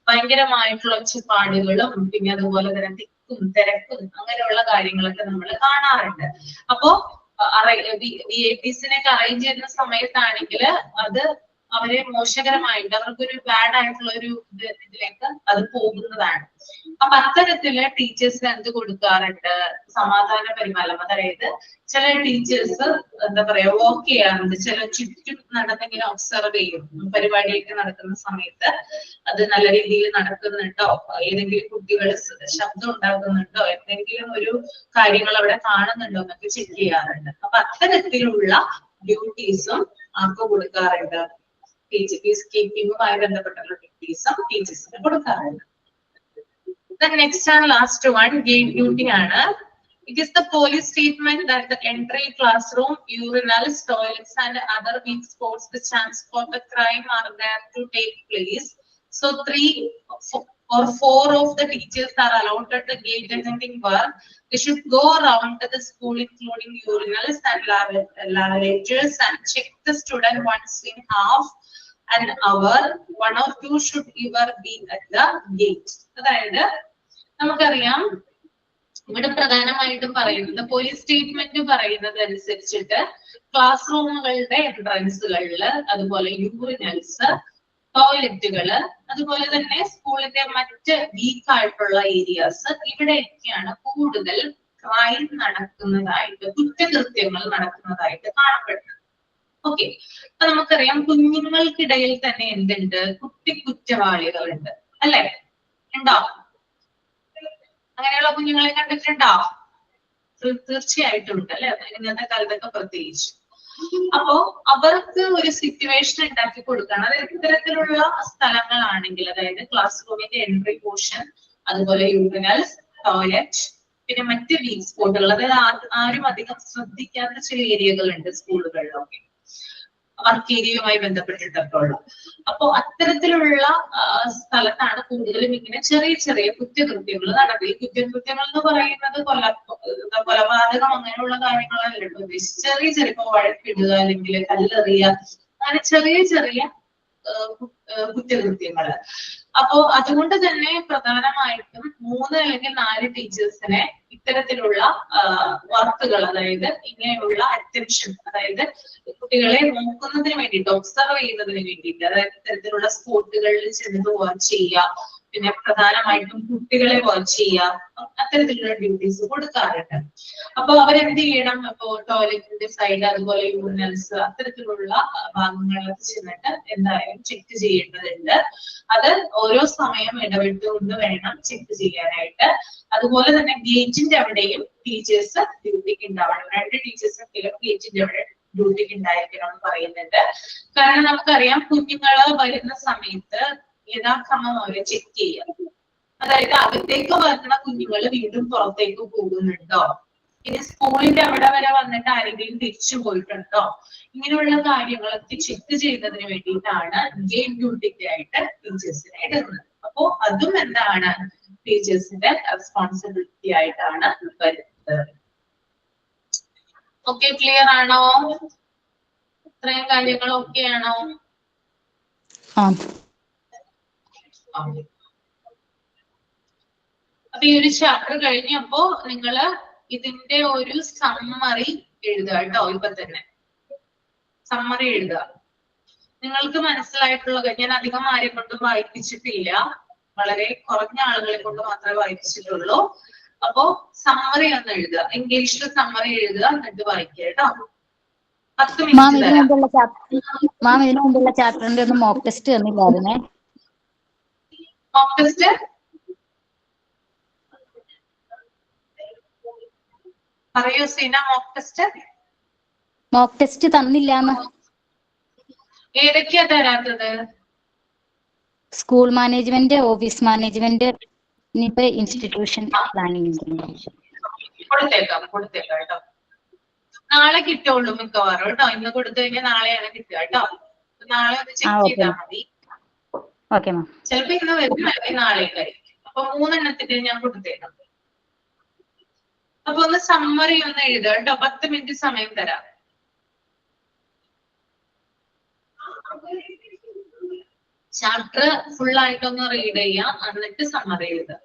ഭയങ്കരമായിട്ടുള്ള ഒച്ചപ്പാടുകളും പിന്നെ അതുപോലെ തന്നെ തിക്കും തിരക്കും അങ്ങനെയുള്ള കാര്യങ്ങളൊക്കെ നമ്മൾ കാണാറുണ്ട്. അപ്പോ VIPസിനൊക്കെ അറേഞ്ച് ചെയ്യുന്ന സമയത്താണെങ്കിൽ അത് അവരെ മോശകരമായിട്ട് അവർക്കൊരു ബാഡ് ആയിട്ടുള്ള ഒരു ഇതിലേക്ക് അത് പോകുന്നതാണ്. അപ്പൊ അത്തരത്തില് ടീച്ചേഴ്സിന് എന്ത് കൊടുക്കാറുണ്ട്? സമാധാന പരിപാലനം. അതായത് ചില ടീച്ചേഴ്സ് എന്താ പറയാ വോക്ക് ചെയ്യാറുണ്ട്, ചില ചുറ്റും നടന്നിങ്ങനെ ഒബ്സർവ് ചെയ്യും. പരിപാടിയൊക്കെ നടക്കുന്ന സമയത്ത് അത് നല്ല രീതിയിൽ നടക്കുന്നുണ്ടോ, ഏതെങ്കിലും കുട്ടികൾ ശബ്ദം ഉണ്ടാകുന്നുണ്ടോ, എന്തെങ്കിലും ഒരു കാര്യങ്ങൾ അവിടെ കാണുന്നുണ്ടോ എന്നൊക്കെ ചെക്ക് ചെയ്യാറുണ്ട്. അപ്പൊ അത്തരത്തിലുള്ള ഡ്യൂട്ടീസും ആർക്ക് കൊടുക്കാറുണ്ട്? പീസ് കീപ്പിംഗുമായി ബന്ധപ്പെട്ടുള്ള ഡ്യൂട്ടീസും ടീച്ചേഴ്സിന് കൊടുക്കാറുണ്ട്. The next and last one, gate duty ആണ്. It is the police statement that the entry, classroom, urinals, toilets and other weak spots the chance for the crime are there to take place. So 3 or 4 of the teachers are allowed at the gate attending work. They should go around to the school including urinals and lavatories and check the student once in half an hour. 1 or 2 should ever be at the gate. അതായത് നമുക്കറിയാം ഇവിടെ പ്രധാനമായിട്ടും പറയുന്നത് police statement പറയുന്നത് അനുസരിച്ചിട്ട് class റൂമുകളുടെ എൻട്രൻസുകളില്, അതുപോലെ urinals, ടോയ്ലറ്റുകള്, അതുപോലെ തന്നെ സ്കൂളിന്റെ മറ്റ് വീക്ക് ആയിട്ടുള്ള ഏരിയാസ്, ഇവിടെയൊക്കെയാണ് കൂടുതൽ ക്രൈം നടക്കുന്നതായിട്ട്, കുറ്റകൃത്യങ്ങൾ നടക്കുന്നതായിട്ട് കാണപ്പെടുന്നത്. ഓക്കെ, അപ്പൊ നമുക്കറിയാം കുഞ്ഞുങ്ങൾക്കിടയിൽ തന്നെ എന്തുണ്ട്? കുറ്റവാളികളുണ്ട് അല്ലെ? ഉണ്ടോ? അങ്ങനെയുള്ള കുഞ്ഞുങ്ങളെ കണ്ടിട്ടുണ്ടോ? തീർച്ചയായിട്ടും ഉണ്ട് അല്ലെ, ഇന്നത്തെ കാലത്തൊക്കെ പ്രത്യേകിച്ച്. അപ്പോ അവർക്ക് ഒരു സിറ്റുവേഷൻ ഉണ്ടാക്കി കൊടുക്കണം. അതായത് ഇത്തരത്തിലുള്ള സ്ഥലങ്ങളാണെങ്കിൽ, അതായത് ക്ലാസ് റൂമിന്റെ എൻട്രി പോർഷൻ, അതുപോലെ യൂറിനൽസ്, ടോയ്ലറ്റ്, പിന്നെ മറ്റ് വീക്ക് സ്പോട്ടുകൾ, അതായത് ആരും അധികം ശ്രദ്ധിക്കാത്ത ചില ഏരിയകളുണ്ട് സ്കൂളുകളിലൊക്കെ, വർക്ക് ഏരിയയുമായി ബന്ധപ്പെട്ടിട്ടൊക്കെ ഉള്ള. അപ്പോ അത്തരത്തിലുള്ള സ്ഥലത്താണ് കൂടുതലും ഇങ്ങനെ ചെറിയ ചെറിയ കുറ്റകൃത്യങ്ങൾ നടക്കുക. ഈ കുറ്റകൃത്യങ്ങൾ എന്ന് പറയുന്നത് കൊലപാതകം അങ്ങനെയുള്ള കാര്യങ്ങളല്ല ഉദ്ദേശിച്ച് ചെറിയ ചെറിയ വഴക്കിടുക അല്ലെങ്കിൽ കല്ലെറിയുക, അങ്ങനെ ചെറിയ ചെറിയ കുറ്റകൃത്യങ്ങള്. അപ്പോ അതുകൊണ്ട് തന്നെ പ്രധാനമായിട്ടും 3 അല്ലെങ്കിൽ 4 ടീച്ചേഴ്സിനെ ഇത്തരത്തിലുള്ള വർക്കുകൾ, അതായത് ഇങ്ങനെയുള്ള അറ്റൻഷൻ, അതായത് കുട്ടികളെ നോക്കുന്നതിന് വേണ്ടിയിട്ട്, ഒബ്സർവ് ചെയ്യുന്നതിന് വേണ്ടിയിട്ട്, അതായത് ഇത്തരത്തിലുള്ള സ്പോട്ടുകളിൽ ചെന്ന് വർക്ക് ചെയ്യുക, പിന്നെ പ്രധാനമായിട്ടും കുട്ടികളെ വാച്ച് ചെയ്യുക, അത്തരത്തിലുള്ള ഡ്യൂട്ടീസ് കൊടുക്കാറുണ്ട്. അപ്പൊ അവരെന്ത് ചെയ്യണം? അപ്പോ ടോയ്ലറ്റിന്റെ സൈഡ്, അതുപോലെ യൂറിനൽസ്, അത്തരത്തിലുള്ള ഭാഗങ്ങളിലൊക്കെ ചെന്നിട്ട് എന്തായാലും ചെക്ക് ചെയ്യേണ്ടതുണ്ട്. അത് ഓരോ സമയം ഇടവിട്ടുകൊണ്ട് വേണം ചെക്ക് ചെയ്യാനായിട്ട്. അതുപോലെ തന്നെ ഗേറ്റിന്റെ അവിടെയും ടീച്ചേഴ്സ് ഡ്യൂട്ടിക്ക് ഉണ്ടാവണം. 2 ടീച്ചേഴ്സെങ്കിലും ഗേറ്റിന്റെ അവിടെ ഡ്യൂട്ടിക്ക് ഉണ്ടായിരിക്കണം എന്ന് പറയുന്നുണ്ട്. കാരണം നമുക്കറിയാം, കുഞ്ഞുങ്ങള് വരുന്ന സമയത്ത് യഥാക്രമം അവരെ ചെക്ക് ചെയ്യാം. അതായത് അകത്തേക്ക് വരുന്ന കുഞ്ഞുങ്ങൾ വീണ്ടും പുറത്തേക്ക് പോകുന്നുണ്ടോ, ഇനി സ്കൂളിന്റെ അവിടെ വരെ വന്നിട്ട് ആരെങ്കിലും തിരിച്ചു പോയിട്ടുണ്ടോ, ഇങ്ങനെയുള്ള കാര്യങ്ങളൊക്കെ ചെക്ക് ചെയ്യുന്നതിന് വേണ്ടിയിട്ടാണ് ഗേറ്റ് ഡ്യൂട്ടിക്ക് ആയിട്ട് ടീച്ചേഴ്സിനെ ഇടുന്നത്. അപ്പോ അതും എന്താണ്, ടീച്ചേഴ്സിന്റെ റെസ്പോൺസിബിലിറ്റി ആയിട്ടാണ് വരുന്നത്. ഓക്കെ, ക്ലിയർ ആണോ? ഇത്രയും കാര്യങ്ങൾ ഓക്കെ ആണോ? അപ്പൊ ഈ ഒരു ചാപ്റ്റർ കഴിഞ്ഞപ്പോ നിങ്ങള് ഇതിന്റെ ഒരു സമ്മറി എഴുതുക കേട്ടോ. ഇപ്പൊ തന്നെ സമ്മറി എഴുതുക. നിങ്ങൾക്ക് മനസ്സിലായിട്ടുള്ള, ഞാൻ അധികം ആരെ കൊണ്ടും വായിപ്പിച്ചിട്ടില്ല, വളരെ കുറഞ്ഞ ആളുകളെ കൊണ്ട് മാത്രമേ വായിപ്പിച്ചിട്ടുള്ളൂ. അപ്പോ സമ്മറി ഒന്ന് എഴുതുക, ഇംഗ്ലീഷിൽ സമ്മറി എഴുതുക, എന്നിട്ട് വായിക്കുക കേട്ടോ. 10 മിനിറ്റ് തരാം. മാം, ഇതിനു മുമ്പുള്ള ചാപ്റ്ററിന്റെ ഒന്ന് മോക്ക് ടെസ്റ്റ് തന്നില്ലായിരുന്നേ? മോക്ക് ടെസ്റ്റ് പറയൂ സീന. മോക്ക് ടെസ്റ്റ് തന്നില്ലാന്ന്. ഏതൊക്കെയാ തരാത്തത്? സ്കൂൾ മാനേജ്മെന്റ്, ഓഫീസ് മാനേജ്മെന്റ്, ഇനിയിപ്പോ ഇൻസ്റ്റിറ്റ്യൂഷൻ പ്ലാനിങ്. കൊടുത്തേക്കാം കേട്ടോ. നാളെ കിട്ടുള്ളൂ മിക്കവാറും കേട്ടോ. ഇന്ന് കൊടുത്തു കഴിഞ്ഞാൽ നാളെയാണ് കിട്ടുക കേട്ടോ. നാളെ ഒന്ന് ചെക്ക് ചെയ്താൽ മതി. ചിലപ്പോ ഇന്ന് വരും, അല്ലെങ്കിൽ നാളെ കഴിക്കും. അപ്പൊ 3 എണ്ണത്തിന്റെ ഞാൻ കൊടുത്തേക്കാം. അപ്പൊ ഒന്ന് സമ്മറി ഒന്ന് എഴുതുക കേട്ടോ. 10 മിനിറ്റ് സമയം തരാം. ചാപ്റ്റർ ഫുൾ ആയിട്ടൊന്ന് റീഡ് ചെയ്യാം, എന്നിട്ട് സമ്മറി എഴുതുക.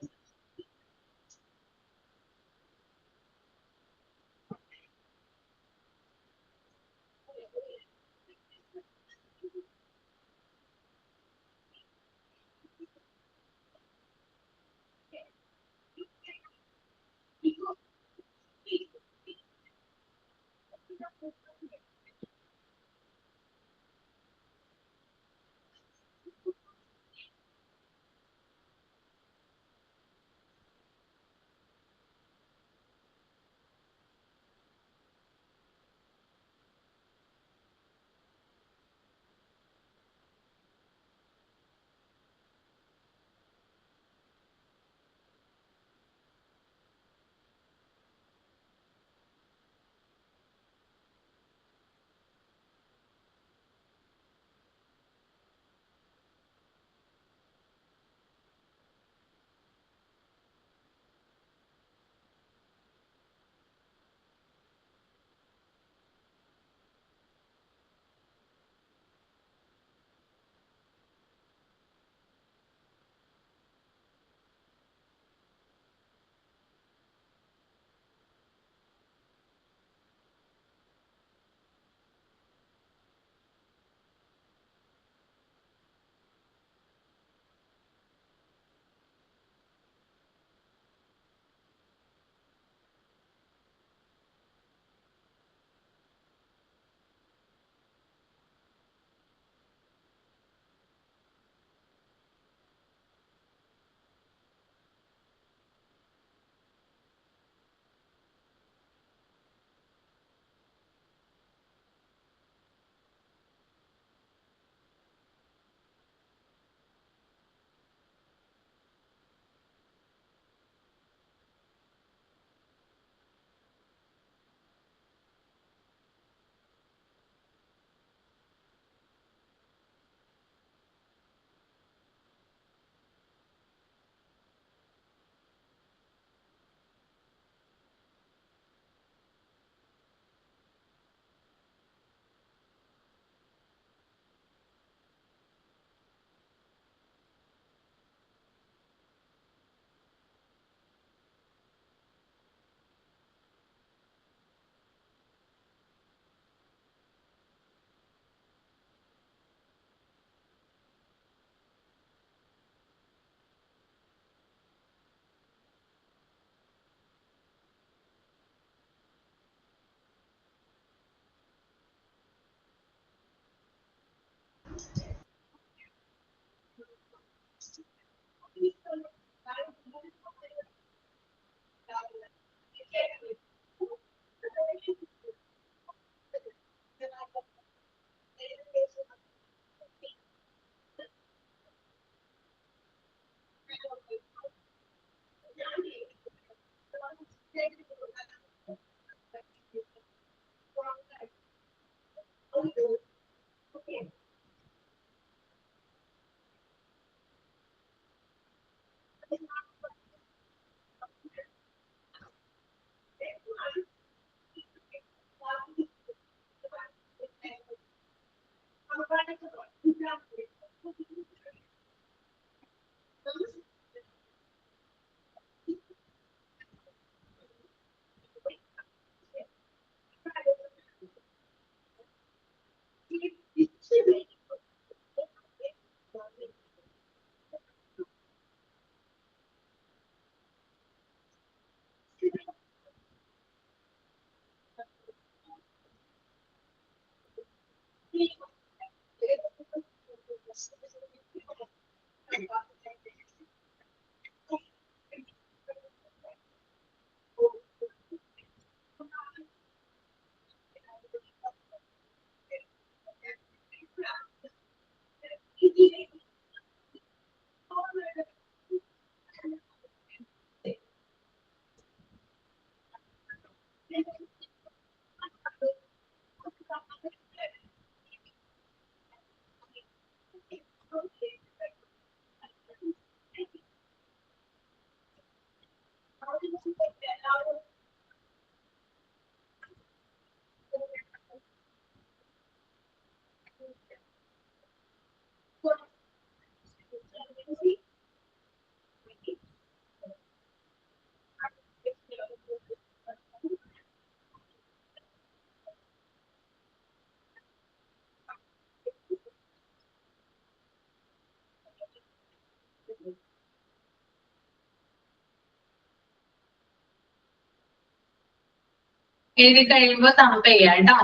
എഴുതി കഴിയുമ്പോൾ തമ്പ് ചെയ്യാം കേട്ടോ.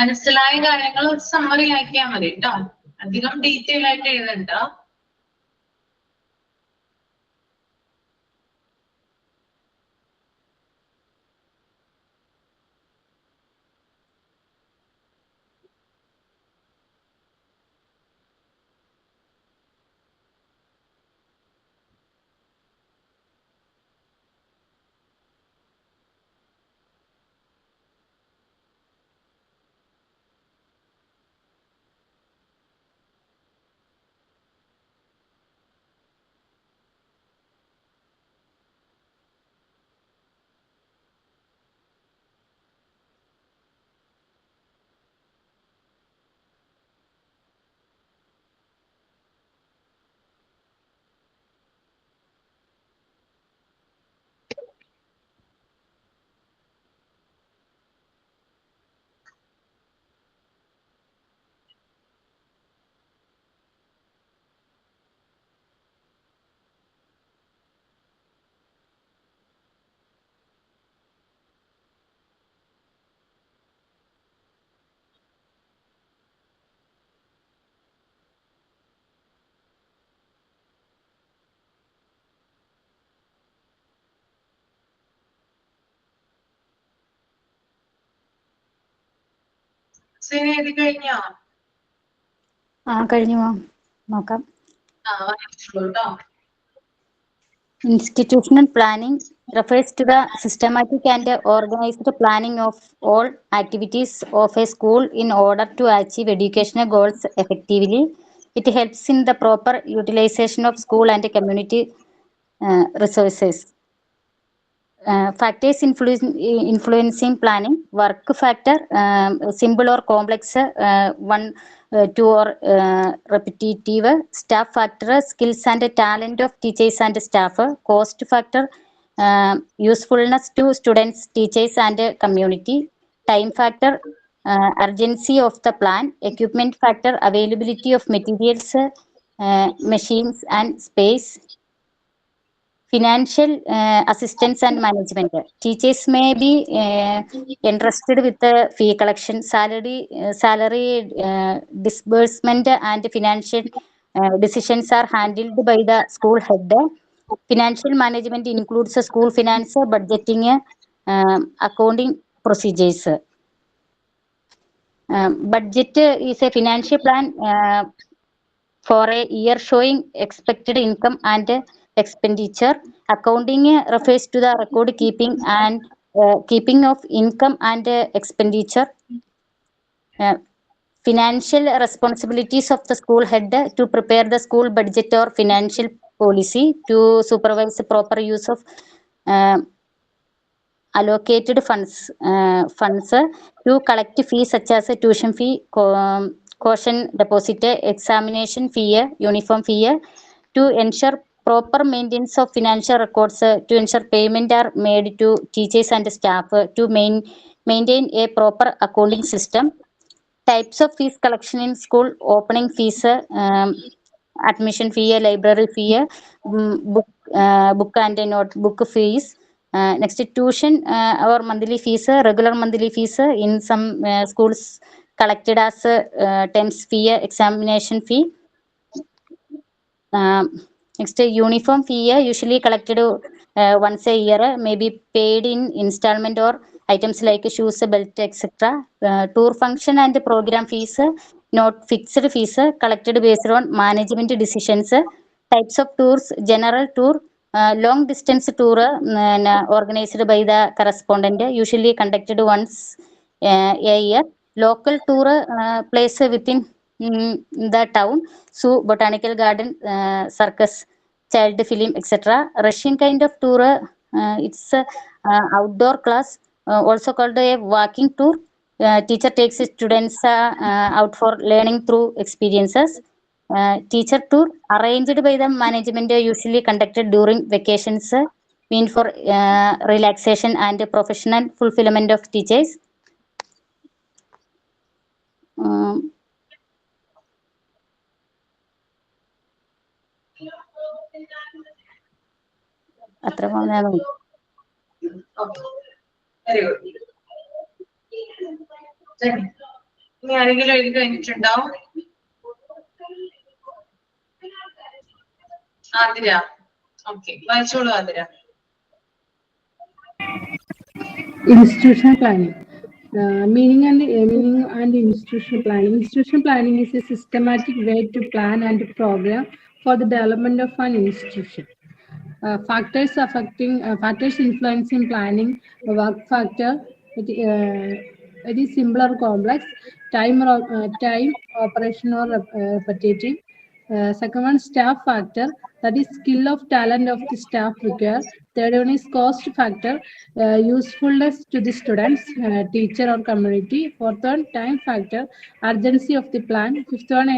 മനസ്സിലായ കാര്യങ്ങൾ ഒരു സമ്മറി ആക്കിയാൽ മതി കേട്ടോ. അധികം ഡീറ്റെയിൽ ആയിട്ട് എഴുതണ്ട. എഴുതി കഴിഞ്ഞോ? കഴിഞ്ഞു മാം. നോക്കാം. കേട്ടോ. Institutional planning refers to the systematic and organized planning of all activities of a school in order to achieve educational goals effectively. It helps in the proper utilization of school and community resources. Factors influencing planning: work factor, simple or complex, one, two, or repetitive; staff factor, skills and talent of teachers and staff; cost factor, usefulness to students, teachers and community; time factor, urgency of the plan; equipment factor, availability of materials, machines and space; financial assistance and management. Teachers may be entrusted with the fee collection, salary disbursement, and financial decisions are handled by the school head. Financial management includes school finance, budgeting, accounting procedures. Budget is a financial plan for a year showing expected income and expenditure. Accounting refers to the record keeping and keeping of income and expenditure. Financial responsibilities of the school head: to prepare the school budget or financial policy, to supervise the proper use of allocated funds to collect fees such as tuition fee, caution deposit, examination fee, uniform fee, to ensure proper maintenance of financial records, to ensure payment are made to teachers and staff, to maintain a proper accounting system. Types of fees collection in school: opening fees, admission fee, library fee, book and notebook fees. Next, tuition or monthly fees, regular monthly fees in some schools collected as terms fee, examination fee. Um, Next, uniform fee usually collected once a year, may be paid in installment or items like shoes, belt, etc. Tour function and program fees, not fixed fees, collected based on management decisions. Types of tours: general tour, long distance tour, organized by the correspondent, usually conducted once a year. Local tour, place within the town: zoo, botanical garden, circus, child film, etc. Russian kind of tour, it's outdoor class, also called a walking tour. Teacher takes students out for learning through experiences. Teacher tour, arranged by the management, usually conducted during vacations, mean for relaxation and professional fulfillment of teachers. Um, അത്ര പറഞ്ഞാൽ Okay. Very good. ഇനി ആരെങ്കിലും എഴുതി കഴിഞ്ഞിട്ടുണ്ടോ? Athira. Okay, വായിച്ചോളൂ Athira. Institutional planning. Meaning and institutional planning. Institutional planning is a systematic way to plan and program for the development of an institution. Factors influencing planning: work factor, it is simple or complex; time, operation or repetitive. Second one, staff factor, that is skill of talent of the staff required. Third one is cost factor, usefulness to the students, teacher or community. Fourth one, time factor, urgency of the plan. Fifth one,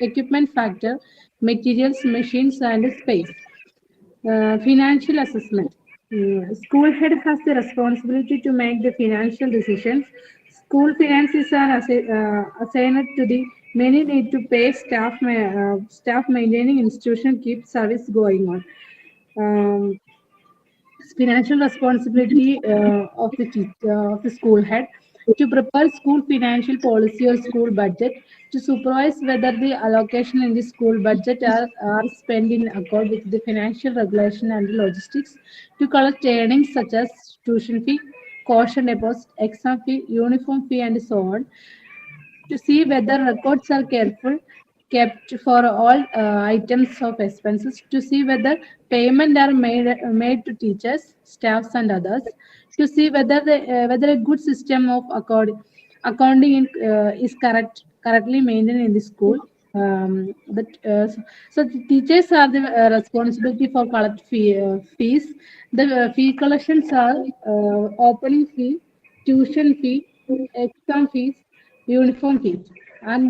equipment factor, materials, machines and space. Financial assessment. School head has the responsibility to make the financial decisions. School finances are assigned to the many need to pay staff maintaining institution keep service going on. Financial responsibility of the school head to prepare school financial policy or school budget, to supervise whether the allocation in the school budget are spent in accord with the financial regulation and logistics, to collect earnings such as tuition fee, caution deposit, exam fee, uniform fee and so on, to see whether records are kept for all items of expenses, to see whether payment are made to teachers, staffs and others, to see whether whether a good system of accounting is correctly maintained in the school. So the teachers are the responsibility for collect fees. The fee collections are opening fee, tuition fee, exam fees, uniform fees. And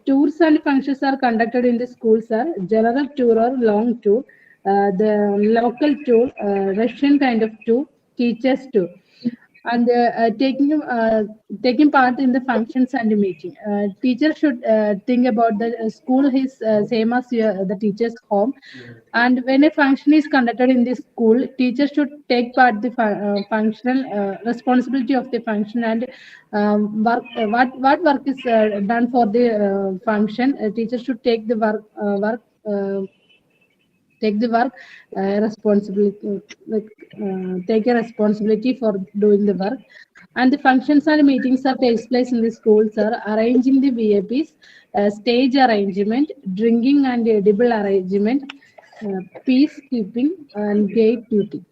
tours and functions are conducted in the schools are general tour or long tour, the local tour, Russian kind of tour, teachers tour, and taking part in the functions and the meeting. Teacher should think about the school is same as the teacher's home, and when a function is conducted in the school, teacher should take part the functional responsibility of the function, and work what work is done for the function. Teacher should take the work responsibility, take a responsibility for doing the work. And the functions and meetings that takes place in the schools are arranging the VIPs, stage arrangement, drinking and edible arrangement, peacekeeping and gate duty.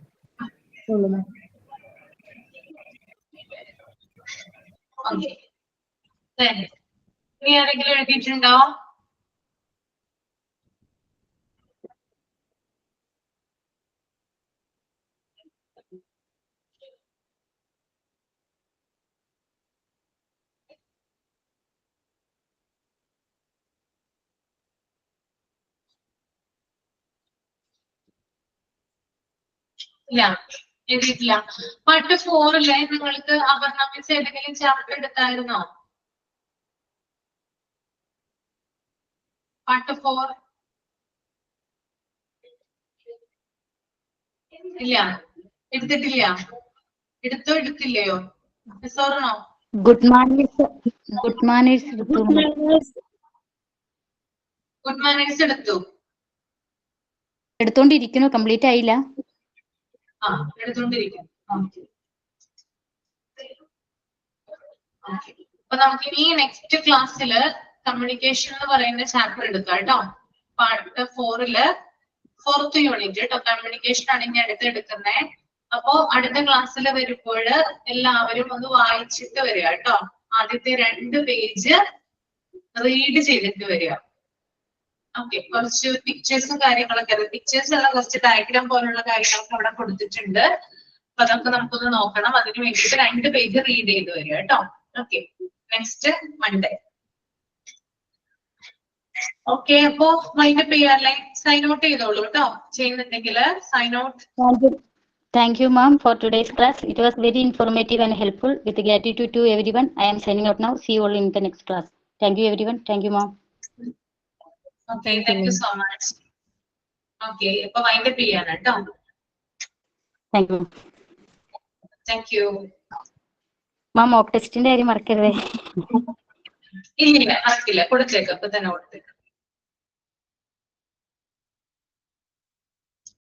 Okay. Then, ഇനി ആരെങ്കിലും എഴുതിയിട്ടുണ്ടോ? ഇല്ല, എഴുതിയിട്ടില്ല. Part 4 നിങ്ങൾക്ക് Aparna miss ഏതെങ്കിലും chapter എടുത്തായിരുന്നോ? Part 4 ഇല്ല, എടുത്തിട്ടില്ല. എടുത്തോ എടുത്തില്ലയോ? മിസ് ഓർണോ? ഗുഡ് മാനേഴ്സ് എടുത്തു. ഗുഡ് മാനേഴ്സ് എടുത്തു. എടുത്തോണ്ടിരിക്കുന്നു, കംപ്ലീറ്റ് ആയില്ല. എടുത്തോണ്ടിരിക്കുന്നു. അപ്പൊ നമുക്കിനി നെക്സ്റ്റ് ക്ലാസ്സില് കമ്മ്യൂണിക്കേഷൻ എന്ന് പറയുന്ന ചാപ്റ്റർ എടുക്കാം കേട്ടോ. പാർട്ട് 4 4th യൂണിറ്റ് കേട്ടോ. കമ്മ്യൂണിക്കേഷൻ ആണ് ഇനി അടുത്ത് എടുക്കുന്നത്. അപ്പോ അടുത്ത ക്ലാസ്സിൽ വരുമ്പോൾ എല്ലാവരും ഒന്ന് വായിച്ചിട്ട് വരിക കേട്ടോ. ആദ്യത്തെ 2 പേജ് റീഡ് ചെയ്തിട്ട് വരിക. ഓക്കെ, കുറച്ച് പിക്ചേഴ്സും കാര്യങ്ങളൊക്കെ, പിക്ചേഴ്സ് അല്ല, കുറച്ച് ഡയഗ്രാം പോലുള്ള കാര്യങ്ങളൊക്കെ അവിടെ കൊടുത്തിട്ടുണ്ട്. അപ്പൊ അതൊക്കെ നമുക്കൊന്ന് നോക്കണം. അതിന് വേണ്ടിയിട്ട് 2 പേജ് റീഡ് ചെയ്ത് വരിക കേട്ടോ. Okay, next Monday. ഓക്കെ, അപ്പോ വൈൻഡപ്പ് ചെയ്യാല്ലേ? സൈൻ ഔട്ട് ചെയ്തോളൂ കേട്ടോ. ചെയ്യുന്നുണ്ടെങ്കിൽ sign out. Thank you, ma'am, for today's class. It was very informative and helpful. With gratitude to everyone, I am signing out now. See you all in the next class. Thank you, everyone. Thank you, ma'am. Okay, thank you so much. Okay, ഇപ്പൊ wind up ചെയ്യാണ് കേട്ടോ. Thank you. Thank you. Ma'am, mock ടെസ്റ്റിന്റെ കാര്യം മറക്കരുതേ. ഇല്ല, മറക്കില്ല. കൊടുത്തേക്ക്, അപ്പൊ തന്നെ കൊടുത്തേക്ക്.